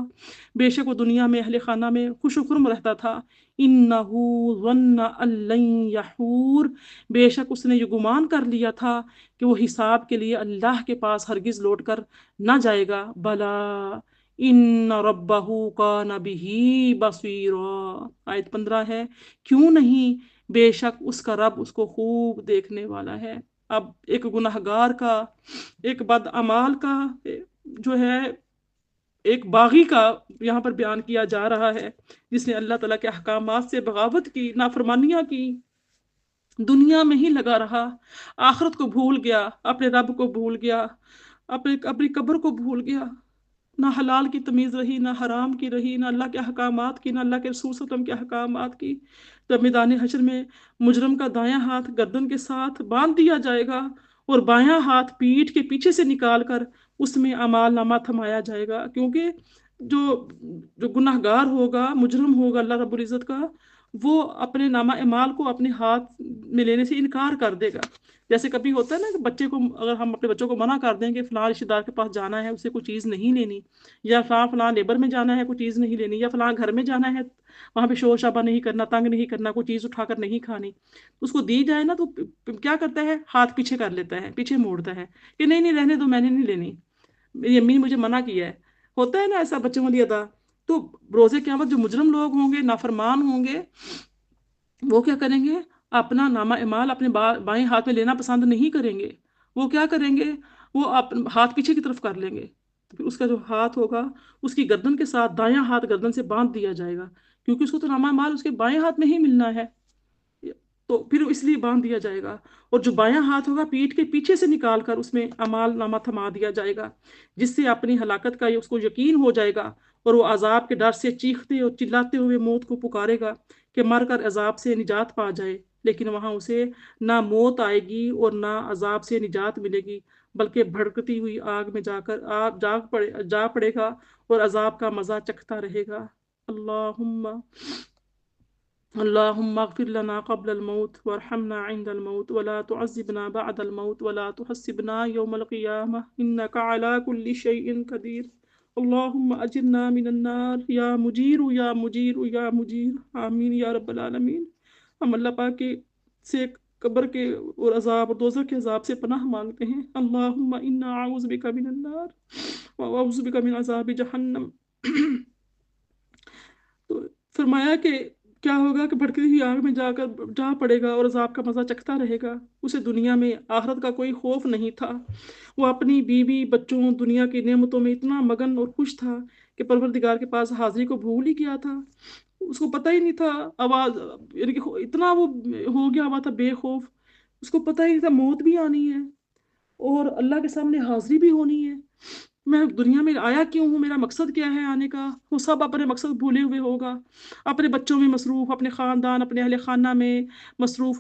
بے شک وہ دنیا میں اہل خانہ میں خوش و خرم رہتا تھا، إِنَّهُ ظَنَّ أَن لَّن يَحُورَ، بے شک اس نے یہ گمان کر لیا تھا کہ وہ حساب کے لیے اللہ کے پاس ہرگز لوٹ کر نہ جائے گا، بلا ان ربہ کان بہ بصیرا، آیت 15 ہے، کیوں نہیں، بے شک اس کا رب اس کو خوب دیکھنے والا ہے۔ اب ایک گناہ گار کا، ایک بد اعمال کا، جو ہے ایک باغی کا یہاں پر بیان کیا جا رہا ہے، جس نے اللہ تعالیٰ کے احکامات سے بغاوت کی، نافرمانیاں کی، دنیا میں ہی لگا رہا، آخرت کو بھول گیا، اپنے رب کو بھول گیا، اپنی قبر کو بھول گیا، نہ حلال کی تمیز رہی، نہ حرام کی رہی، نہ اللہ کے احکامات کی، نہ اللہ کے رسول صلی اللہ علیہ وسلم کے احکامات کی۔ تو میدان حشر میں مجرم کا دایاں ہاتھ گردن کے ساتھ باندھ دیا جائے گا اور بایاں ہاتھ پیٹھ کے پیچھے سے نکال کر اس میں اعمال نامہ تھمایا جائے گا، کیونکہ جو گناہ گار ہوگا، مجرم ہوگا اللہ رب العزت کا، وہ اپنے نامہ اعمال کو اپنے ہاتھ میں لینے سے انکار کر دے گا۔ جیسے کبھی ہوتا ہے نا کہ بچے کو، اگر ہم اپنے بچوں کو منع کر دیں کہ فلاں رشتہ دار کے پاس جانا ہے، اسے کوئی چیز نہیں لینی، یا فلاں نیبر میں جانا ہے، کوئی چیز نہیں لینی، یا فلاں گھر میں جانا ہے، وہاں پہ شور شابہ نہیں کرنا، تنگ نہیں کرنا، کوئی چیز اٹھا کر نہیں کھانی، اس کو دی جائے نا تو کیا کرتا ہے، ہاتھ پیچھے کر لیتا ہے، پیچھے موڑتا ہے کہ نہیں نہیں رہنے دو، میں نے نہیں لینی، میری امی نے مجھے منع کیا ہے۔ ہوتا ہے نا ایسا بچوں والی ادا۔ تو روزے قیامت جو مجرم لوگ ہوں گے، نافرمان ہوں گے، وہ کیا کریں گے، اپنا نامہ اعمال اپنے بائیں ہاتھ میں لینا پسند نہیں کریں گے، وہ کیا کریں گے، وہ ہاتھ پیچھے کی طرف کر لیں گے، تو پھر اس کا جو ہاتھ ہوگا اس کی گردن کے ساتھ دایاں ہاتھ گردن سے باندھ دیا جائے گا، کیونکہ اس کو تو نامہ اعمال اس کے بائیں ہاتھ میں ہی ملنا ہے، تو پھر اس لیے باندھ دیا جائے گا، اور جو بایاں ہاتھ ہوگا پیٹھ کے پیچھے سے نکال کر اس میں اعمال نامہ تھما دیا جائے گا، جس سے اپنی ہلاکت کا اس کو یقین ہو جائے گا، اور وہ عذاب کے ڈر سے چیختے اور چلاتے ہوئے موت کو پکارے گا کہ مر کر عذاب سے نجات پا جائے، لیکن وہاں اسے نہ موت آئے گی اور نہ عذاب سے نجات ملے گی، بلکہ بھڑکتی ہوئی آگ میں جا کر آپ جا پڑے گا اور عذاب کا مزہ چکھتا رہے گا۔ اللهم اغفر لنا قبل الموت وارحمنا عند الموت ولا تعذبنا بعد الموت ولا تحسبنا يوم القيامة إنك على كل شيء قدير اللهم أجرنا من النار يا مجير يا مجير يا مجير آمین یا رب العالمین۔ ہم اللہ پاک کے سے قبر کے اور عذاب اور دوزخ کے عذاب سے پناہ مانگتے ہیں۔ اللهم إنا أعوذ بك من النار وأعوذ بك من عذاب جہنم۔ تو فرمایا کہ کیا ہوگا کہ بھڑکتی ہوئی آگ میں جا پڑے گا اور عذاب کا مزہ چکھتا رہے گا، اسے دنیا میں آخرت کا کوئی خوف نہیں تھا، وہ اپنی بیوی بچوں دنیا کی نعمتوں میں اتنا مگن اور خوش تھا کہ پروردگار کے پاس حاضری کو بھول ہی گیا تھا، اس کو پتہ ہی نہیں تھا آواز، یعنی کہ اتنا وہ ہو گیا ہوا تھا بے خوف، اس کو پتہ ہی نہیں تھا موت بھی آنی ہے اور اللہ کے سامنے حاضری بھی ہونی ہے، میں دنیا میں آیا کیوں ہوں، میرا مقصد کیا ہے آنے کا، وہ سب اپنے مقصد بھولے ہوئے ہوگا، اپنے بچوں میں مصروف، اپنے خاندان، اپنے اہل خانہ میں مصروف،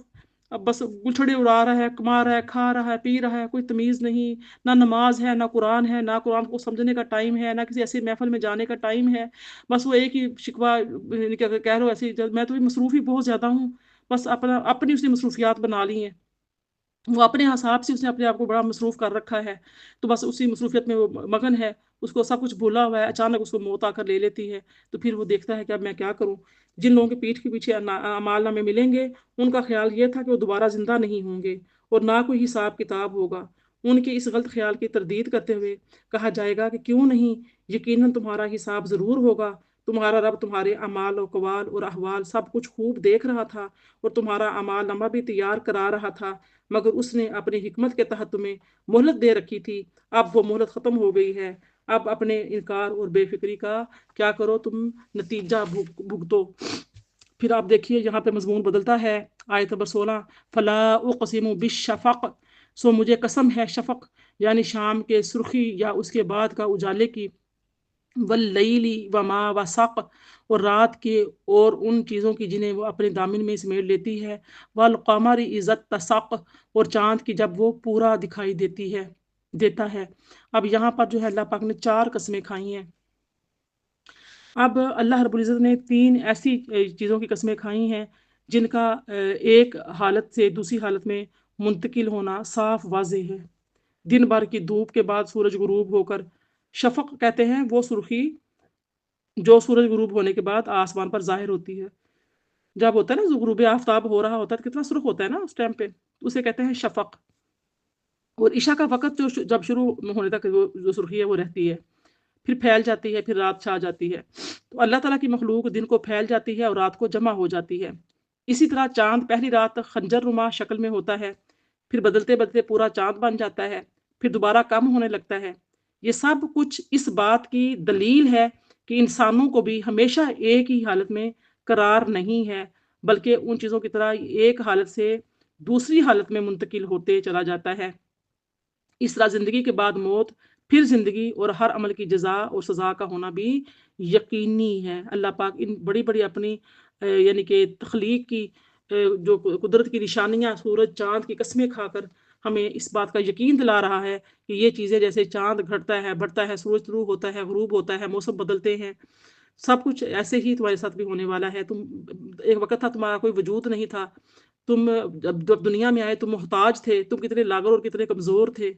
اب بس گلچھڑے اڑا رہا ہے، کما رہا ہے، کھا رہا ہے، پی رہا ہے، کوئی تمیز نہیں، نہ نماز ہے، نہ قرآن ہے، نہ قرآن کو سمجھنے کا ٹائم ہے، نہ کسی ایسی محفل میں جانے کا ٹائم ہے، بس وہ ایک ہی شکوہ کہہ رہو ایسی، میں تو مصروف ہی بہت زیادہ ہوں، بس اپنی اس نے مصروفیات بنا لی ہیں، وہ اپنے حساب سے اس نے اپنے آپ کو بڑا مصروف کر رکھا ہے، تو بس اسی مصروفیت میں وہ مگن ہے، اس کو سب کچھ بھولا ہوا ہے، اچانک اس کو موت آ کر لے لیتی ہے، تو پھر وہ دیکھتا ہے کہ اب میں کیا کروں۔ جن لوگوں کے پیٹھ کے پیچھے اعمال نامے ملیں گے، ان کا خیال یہ تھا کہ وہ دوبارہ زندہ نہیں ہوں گے اور نہ کوئی حساب کتاب ہوگا، ان کے اس غلط خیال کی تردید کرتے ہوئے کہا جائے گا کہ کیوں نہیں، یقیناً تمہارا حساب ضرور ہوگا، تمہارا رب تمہارے اعمال و اقوال اور احوال سب کچھ خوب دیکھ رہا تھا اور تمہارا اعمال نامہ بھی تیار کرا رہا تھا، مگر اس نے اپنی حکمت کے تحت تمہیں مہلت دے رکھی تھی۔ اب وہ مہلت ختم ہو گئی ہے، اب اپنے انکار اور بے فکری کا کیا کرو، تم نتیجہ بھگتو۔ پھر آپ دیکھیے یہاں پہ مضمون بدلتا ہے، آیت نمبر 16، فلا اقسم بالشفق، سو مجھے قسم ہے شفق یعنی شام کے سرخی یا اس کے بعد کا اجالے کی، واللیل وما وسق، اور رات کے اور ان چیزوں کی جنہیں وہ اپنے دامن میں سمیٹ لیتی ہے، والقمر اذا اتسق، اور چاند کی جب وہ پورا دکھائی دیتا ہے۔ اب یہاں پر جو ہے اللہ پاک نے 4 قسمیں کھائی ہیں۔ اب اللہ رب العزت نے 3 ایسی چیزوں کی قسمیں کھائی ہیں جن کا ایک حالت سے دوسری حالت میں منتقل ہونا صاف واضح ہے۔ دن بھر کی دھوپ کے بعد سورج غروب ہو کر، شفق کہتے ہیں وہ سرخی جو سورج غروب ہونے کے بعد آسمان پر ظاہر ہوتی ہے۔ جب ہوتا ہے نا غروب آفتاب ہو رہا ہوتا ہے تو کتنا سرخ ہوتا ہے نا اس ٹائم پہ، اسے کہتے ہیں شفق۔ اور عشاء کا وقت جو جب شروع ہونے تک وہ جو سرخی ہے وہ رہتی ہے، پھر پھیل جاتی ہے، پھر رات چھا جاتی ہے۔ تو اللہ تعالیٰ کی مخلوق دن کو پھیل جاتی ہے اور رات کو جمع ہو جاتی ہے۔ اسی طرح چاند پہلی رات خنجر نما شکل میں ہوتا ہے، پھر بدلتے بدلتے پورا چاند بن جاتا ہے، پھر دوبارہ کم ہونے لگتا ہے۔ یہ سب کچھ اس بات کی دلیل ہے کہ انسانوں کو بھی ہمیشہ ایک ہی حالت میں قرار نہیں ہے، بلکہ ان چیزوں کی طرح ایک حالت سے دوسری حالت میں منتقل ہوتے چلا جاتا ہے۔ اس طرح زندگی کے بعد موت، پھر زندگی، اور ہر عمل کی جزا اور سزا کا ہونا بھی یقینی ہے۔ اللہ پاک ان بڑی بڑی اپنی یعنی کہ تخلیق کی جو قدرت کی نشانیاں، سورج چاند کی قسمیں کھا کر ہمیں اس بات کا یقین دلا رہا ہے کہ یہ چیزیں جیسے چاند گھٹتا ہے، بڑھتا ہے، سورج طلوع ہوتا ہے، غروب ہوتا ہے، موسم بدلتے ہیں، سب کچھ ایسے ہی تمہارے ساتھ بھی ہونے والا ہے۔ ایک وقت تھا تمہارا کوئی وجود نہیں تھا، تم جب دنیا میں آئے تم محتاج تھے، تم کتنے لاغر اور کتنے کمزور تھے،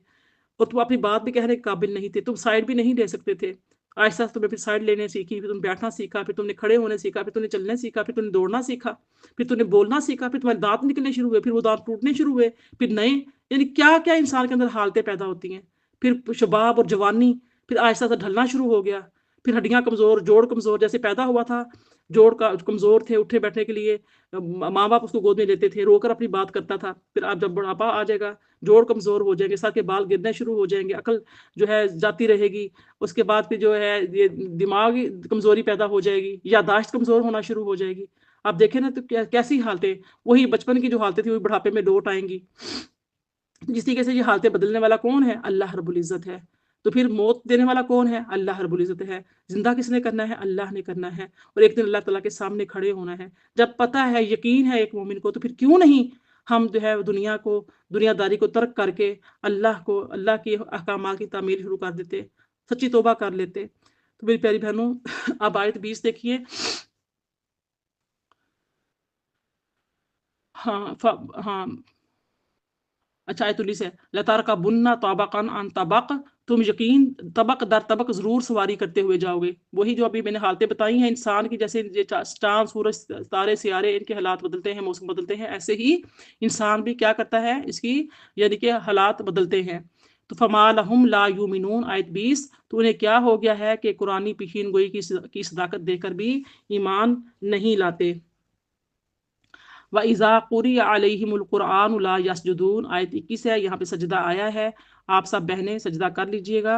اور تم اپنی بات بھی کہنے کے قابل نہیں تھے، تم سائڈ بھی نہیں لے سکتے تھے۔ آہستہ آہستہ تمہیں پھر سائڈ لینے سیکھی، پھر تم بیٹھنا سیکھا، پھر تم نے کھڑے ہونے سیکھا، پھر تم نے چلنے سیکھا، پھر تم نے دوڑنا سیکھا، پھر تم نے بولنا سیکھا، پھر تمہارے دانت نکلنے شروع ہوئے، پھر وہ دانت ٹوٹنے شروع ہوئے، پھر نئے، یعنی کیا کیا انسان کے اندر حالتیں پیدا ہوتی ہیں۔ پھر شباب اور جوانی، پھر آہستہ آہستہ ڈھلنا شروع ہو گیا، پھر ہڈیاں کمزور، جوڑ کمزور، جیسے پیدا ہوا تھا جوڑ کا کمزور تھے، اٹھنے بیٹھنے کے لیے ماں باپ اس کو گود میں لیتے تھے، رو کر اپنی بات کرتا تھا، پھر آپ جب بڑھاپا آ جائے گا، جوڑ کمزور ہو جائیں گے، سر کے بال گرنے شروع ہو جائیں گے، عقل جو ہے جاتی رہے گی، اس کے بعد پھر جو ہے یہ دماغی کمزوری پیدا ہو جائے گی، یادداشت کمزور ہونا شروع ہو جائے گی۔ آپ دیکھیں نا تو کیسی حالتیں، وہی بچپن کی جو حالتیں تھیں وہی بڑھاپے میں لوٹ آئیں گی۔ جس طریقے سے یہ حالتیں بدلنے والا کون ہے؟ اللہ رب العزت ہے۔ تو پھر موت دینے والا کون ہے؟ اللہ رب العزت ہے۔ زندہ کس نے کرنا ہے؟ اللہ نے کرنا ہے، اور ایک دن اللہ تعالیٰ کے سامنے کھڑے ہونا ہے۔ جب پتہ ہے، یقین ہے ایک مومن کو، تو پھر کیوں نہیں ہم جو ہے دنیا داری کو ترک کر کے اللہ کے احکامات کی تعمیل شروع کر دیتے، سچی توبہ کر لیتے۔ تو میری پیاری بہنوں، اب آیت 20 دیکھیے۔ ہاں اچھا، آیت 19 ہے، لَتَرْكَبُنَّ طَبَقًا عَنْ طَبَقٍ، تم یقین طبق در طبق ضرور سواری کرتے ہوئے جاؤ گے۔ وہی جو ابھی میں نے حالتیں بتائی ہیں انسان کی، جیسے چاند، سورج، ستارے، سیارے، ان کے حالات بدلتے ہیں، موسم بدلتے ہیں، ایسے ہی انسان بھی کیا کرتا ہے، اس کی یعنی کہ حالات بدلتے ہیں۔ تو فَمَا لَهُمْ لَا يُؤْمِنُونَ، آیت 20، تو انہیں کیا ہو گیا ہے کہ قرآنی پیشین گوئی کی صداقت دے کر بھی ایمان نہیں لاتے۔ وَإِذَا قُرِئَ عَلَيْهِمُ الْقُرْآنُ لَا يَسْجُدُونَ، آیت 21 ہے، یہاں پہ سجدہ آیا ہے، آپ سب بہنیں سجدہ کر لیجئے گا،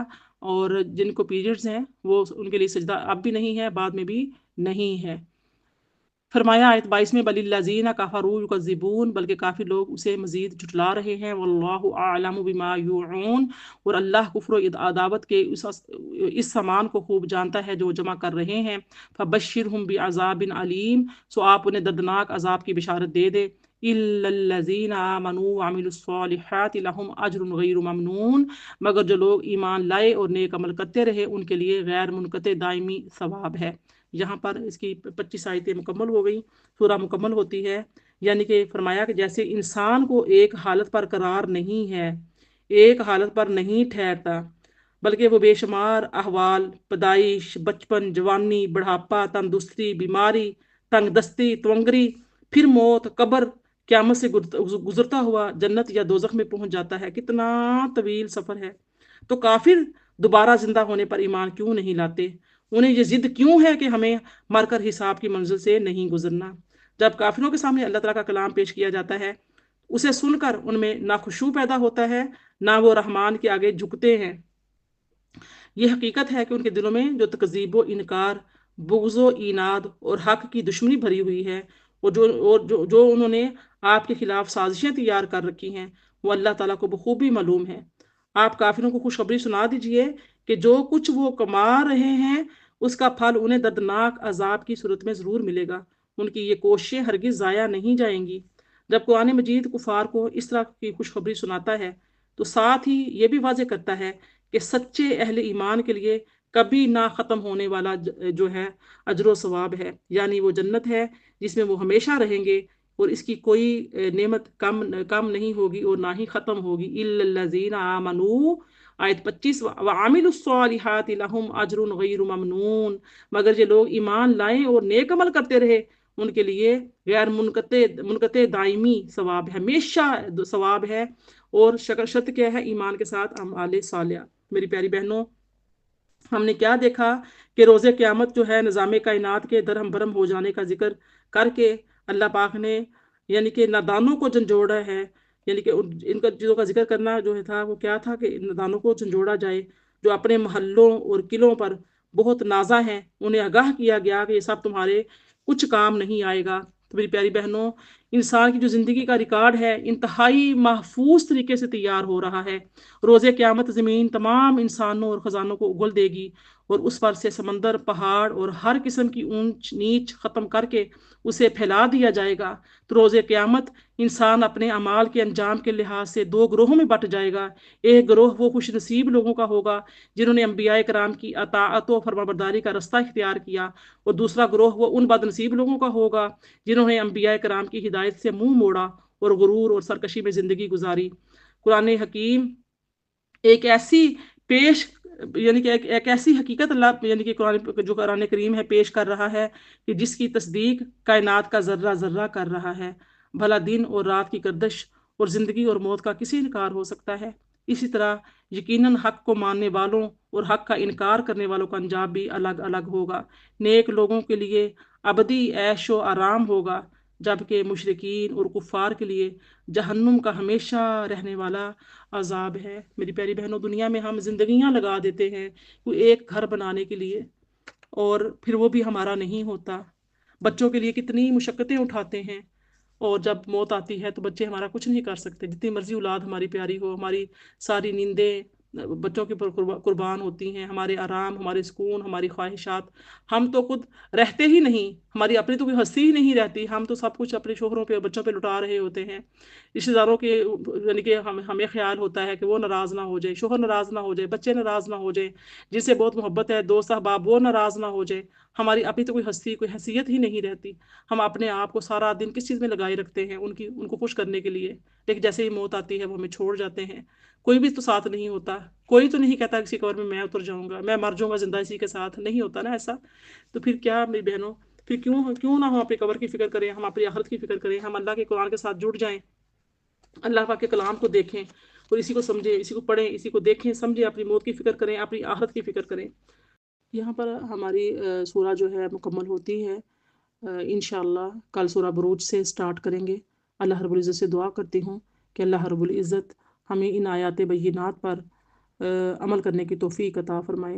اور جن کو پیریڈز ہیں وہ ان کے لیے سجدہ اب بھی نہیں ہے، بعد میں بھی نہیں ہے۔ فرمایا آیت 22 میں، بَلِ الَّذِينَ كَفَرُوا يُكَذِّبُونَ، بلکہ کافی لوگ اسے مزید جھٹلا رہے ہیں، وَاللَّهُ أَعْلَمُ بِمَا يُوعُونَ، اور اللہ کفر و عداوت کے اس سامان کو خوب جانتا ہے جو جمع کر رہے ہیں۔ فَبَشِّرْهُم بِعَذَابٍ عَلِيمٍ، سو آپ انہیں دردناک عذاب کی بشارت دے دے۔ إِلَّا الَّذِينَ آمَنُوا وَعَمِلُوا الصَّالِحَاتِ لَهُمْ أَجْرٌ غَيْرُ مَمْنُونٍ، مگر جو لوگ ایمان لائے اور نیک عمل کرتے رہے ان کے لیے غیر منقطع دائمی ثواب ہے۔ یہاں پر اس کی 25 آیتیں مکمل ہو گئی، سورہ مکمل ہوتی ہے۔ یعنی کہ فرمایا کہ جیسے انسان کو ایک حالت پر قرار نہیں ہے، ایک حالت پر نہیں ٹھہرتا، بلکہ وہ بے شمار احوال، پیدائش، بچپن، جوانی، بڑھاپا، تندرستی، بیماری، تنگ دستی، تونگری، پھر موت، قبر، قیامت سے گزرتا ہوا جنت یا دوزخ میں پہنچ جاتا ہے۔ کتنا طویل سفر ہے۔ تو کافر دوبارہ زندہ ہونے پر ایمان کیوں نہیں لاتے؟ انہیں یہ ضد کیوں ہے کہ ہمیں مر کر حساب کی منزل سے نہیں گزرنا؟ جب کافروں کے سامنے اللہ تعالیٰ کا کلام پیش کیا جاتا ہے اسے سن کر ان میں نہ خشوع پیدا ہوتا ہے نہ وہ رحمان کے آگے جھکتے ہیں۔ یہ حقیقت ہے کہ ان کے دلوں میں جو تکذیب و انکار، بغض و عناد اور حق کی دشمنی بھری ہوئی ہے، اور جو انہوں نے آپ کے خلاف سازشیں تیار کر رکھی ہیں، وہ اللہ تعالیٰ کو بخوبی معلوم ہے۔ آپ کافروں کو خوشخبری سنا دیجئے کہ جو کچھ وہ کما رہے ہیں اس کا پھل انہیں دردناک عذاب کی صورت میں ضرور ملے گا۔ ان کی یہ کوششیں ہرگز ضائع نہیں جائیں گی۔ جب قرآن مجید کفار کو اس طرح کی خوشخبری سناتا ہے تو ساتھ ہی یہ بھی واضح کرتا ہے کہ سچے اہل ایمان کے لیے کبھی نہ ختم ہونے والا جو ہے اجر و ثواب ہے، یعنی وہ جنت ہے جس میں وہ ہمیشہ رہیں گے، اور اس کی کوئی نعمت کم نہیں ہوگی اور نہ ہی ختم ہوگی۔ الا الذین آمنوا، آیت 25، وعملوا الصالحات لہم اجر غیر ممنون، مگر جو لوگ ایمان لائیں اور نیک عمل کرتے رہے ان کے لیے غیر منقطع دائمی ثواب ہے، ہمیشہ ثواب ہے، اور شرط کیا ہے؟ ایمان کے ساتھ اعمال صالحہ۔ میری پیاری بہنوں، ہم نے کیا دیکھا کہ روز قیامت جو ہے نظام کائنات کے درہم برہم ہو جانے کا ذکر کر کے اللہ پاک نے یعنی کہ نادانوں کو جھنجھوڑا ہے، یعنی کہ ان کا چیزوں کا ذکر کرنا جو تھا وہ کیا تھا کہ نادانوں کو جھنجھوڑا جائے جو اپنے محلوں اور قلعوں پر بہت نازا ہیں، انہیں آگاہ کیا گیا کہ یہ سب تمہارے کچھ کام نہیں آئے گا۔ تو میری پیاری بہنوں، انسان کی جو زندگی کا ریکارڈ ہے انتہائی محفوظ طریقے سے تیار ہو رہا ہے۔ روز قیامت زمین تمام انسانوں اور خزانوں کو اگل دے گی، اور اس پر سے سمندر، پہاڑ اور ہر قسم کی اونچ نیچ ختم کر کے اسے پھیلا دیا جائے گا۔ تو روز قیامت انسان اپنے اعمال کے انجام کے لحاظ سے دو گروہوں میں بٹ جائے گا۔ ایک گروہ وہ خوش نصیب لوگوں کا ہوگا جنہوں نے انبیاء کرام کی اطاعت و فرمانبرداری کا رستہ اختیار کیا، اور دوسرا گروہ وہ ان بد نصیب لوگوں کا ہوگا جنہوں نے انبیاء کرام کی ہدایت سے منہ موڑا اور غرور اور سرکشی میں زندگی گزاری۔ قرآن حکیم ایک ایسی پیش یعنی کہ ایک ایسی حقیقت اللہ یعنی کہ قرآن کریم ہے پیش کر رہا ہے کہ جس کی تصدیق کائنات کا ذرہ ذرہ کر رہا ہے۔ بھلا دن اور رات کی گردش اور زندگی اور موت کا کسی انکار ہو سکتا ہے؟ اسی طرح یقیناً حق کو ماننے والوں اور حق کا انکار کرنے والوں کا انجام بھی الگ الگ ہوگا۔ نیک لوگوں کے لیے ابدی عیش و آرام ہوگا، جبکہ مشرکین اور کفار کے لیے جہنم کا ہمیشہ رہنے والا عذاب ہے۔ میری پیاری بہنوں، دنیا میں ہم زندگیاں لگا دیتے ہیں کوئی ایک گھر بنانے کے لیے، اور پھر وہ بھی ہمارا نہیں ہوتا۔ بچوں کے لیے کتنی مشقتیں اٹھاتے ہیں، اور جب موت آتی ہے تو بچے ہمارا کچھ نہیں کر سکتے، جتنی مرضی اولاد ہماری پیاری ہو، ہماری ساری نیندیں بچوں کے پر قربان ہوتی ہیں، ہمارے آرام، ہمارے سکون، ہماری خواہشات، ہم تو خود رہتے ہی نہیں، ہماری اپنی تو کوئی ہستی ہی نہیں رہتی، ہم تو سب کچھ اپنے شوہروں پہ بچوں پہ لٹا رہے ہوتے ہیں۔ رشتے داروں کے یعنی کہ ہمیں خیال ہوتا ہے کہ وہ ناراض نہ ہو جائے، شوہر ناراض نہ ہو جائے، بچے ناراض نہ ہو جائے، جن سے بہت محبت ہے، دوست احباب، وہ ناراض نہ ہو جائے۔ ہماری اپنی تو کوئی ہستی، کوئی حیثیت ہی نہیں رہتی۔ ہم اپنے آپ کو سارا دن کس چیز میں لگائے رکھتے ہیں؟ ان کو خوش کرنے کے لیے، لیکن جیسے ہی موت آتی ہے وہ ہمیں چھوڑ جاتے ہیں۔ کوئی بھی تو ساتھ نہیں ہوتا، کوئی تو نہیں کہتا کسی قبر میں اتر جاؤں گا، میں مر جاؤں گا زندہ اسی کے ساتھ، نہیں ہوتا نا ایسا۔ تو پھر کیا میری بہنوں، پھر کیوں نہ ہم اپنی قبر کی فکر کریں، ہم اپنی آخرت کی فکر کریں، ہم اللہ کے قرآن کے ساتھ جڑ جائیں، اللہ پاک کے کلام کو دیکھیں اور اسی کو سمجھیں، اسی کو پڑھیں، اسی کو دیکھیں، سمجھیں، اپنی موت کی فکر کریں، اپنی آخرت کی فکر کریں۔ یہاں پر ہماری سورہ جو ہے مکمل ہوتی ہے۔ انشاءاللہ کل سورہ بروج سے سٹارٹ کریں گے۔ اللہ رب العزت سے دعا کرتی ہوں کہ اللہ رب العزت ہمیں ان آیات بینات پر عمل کرنے کی توفیق عطا فرمائے۔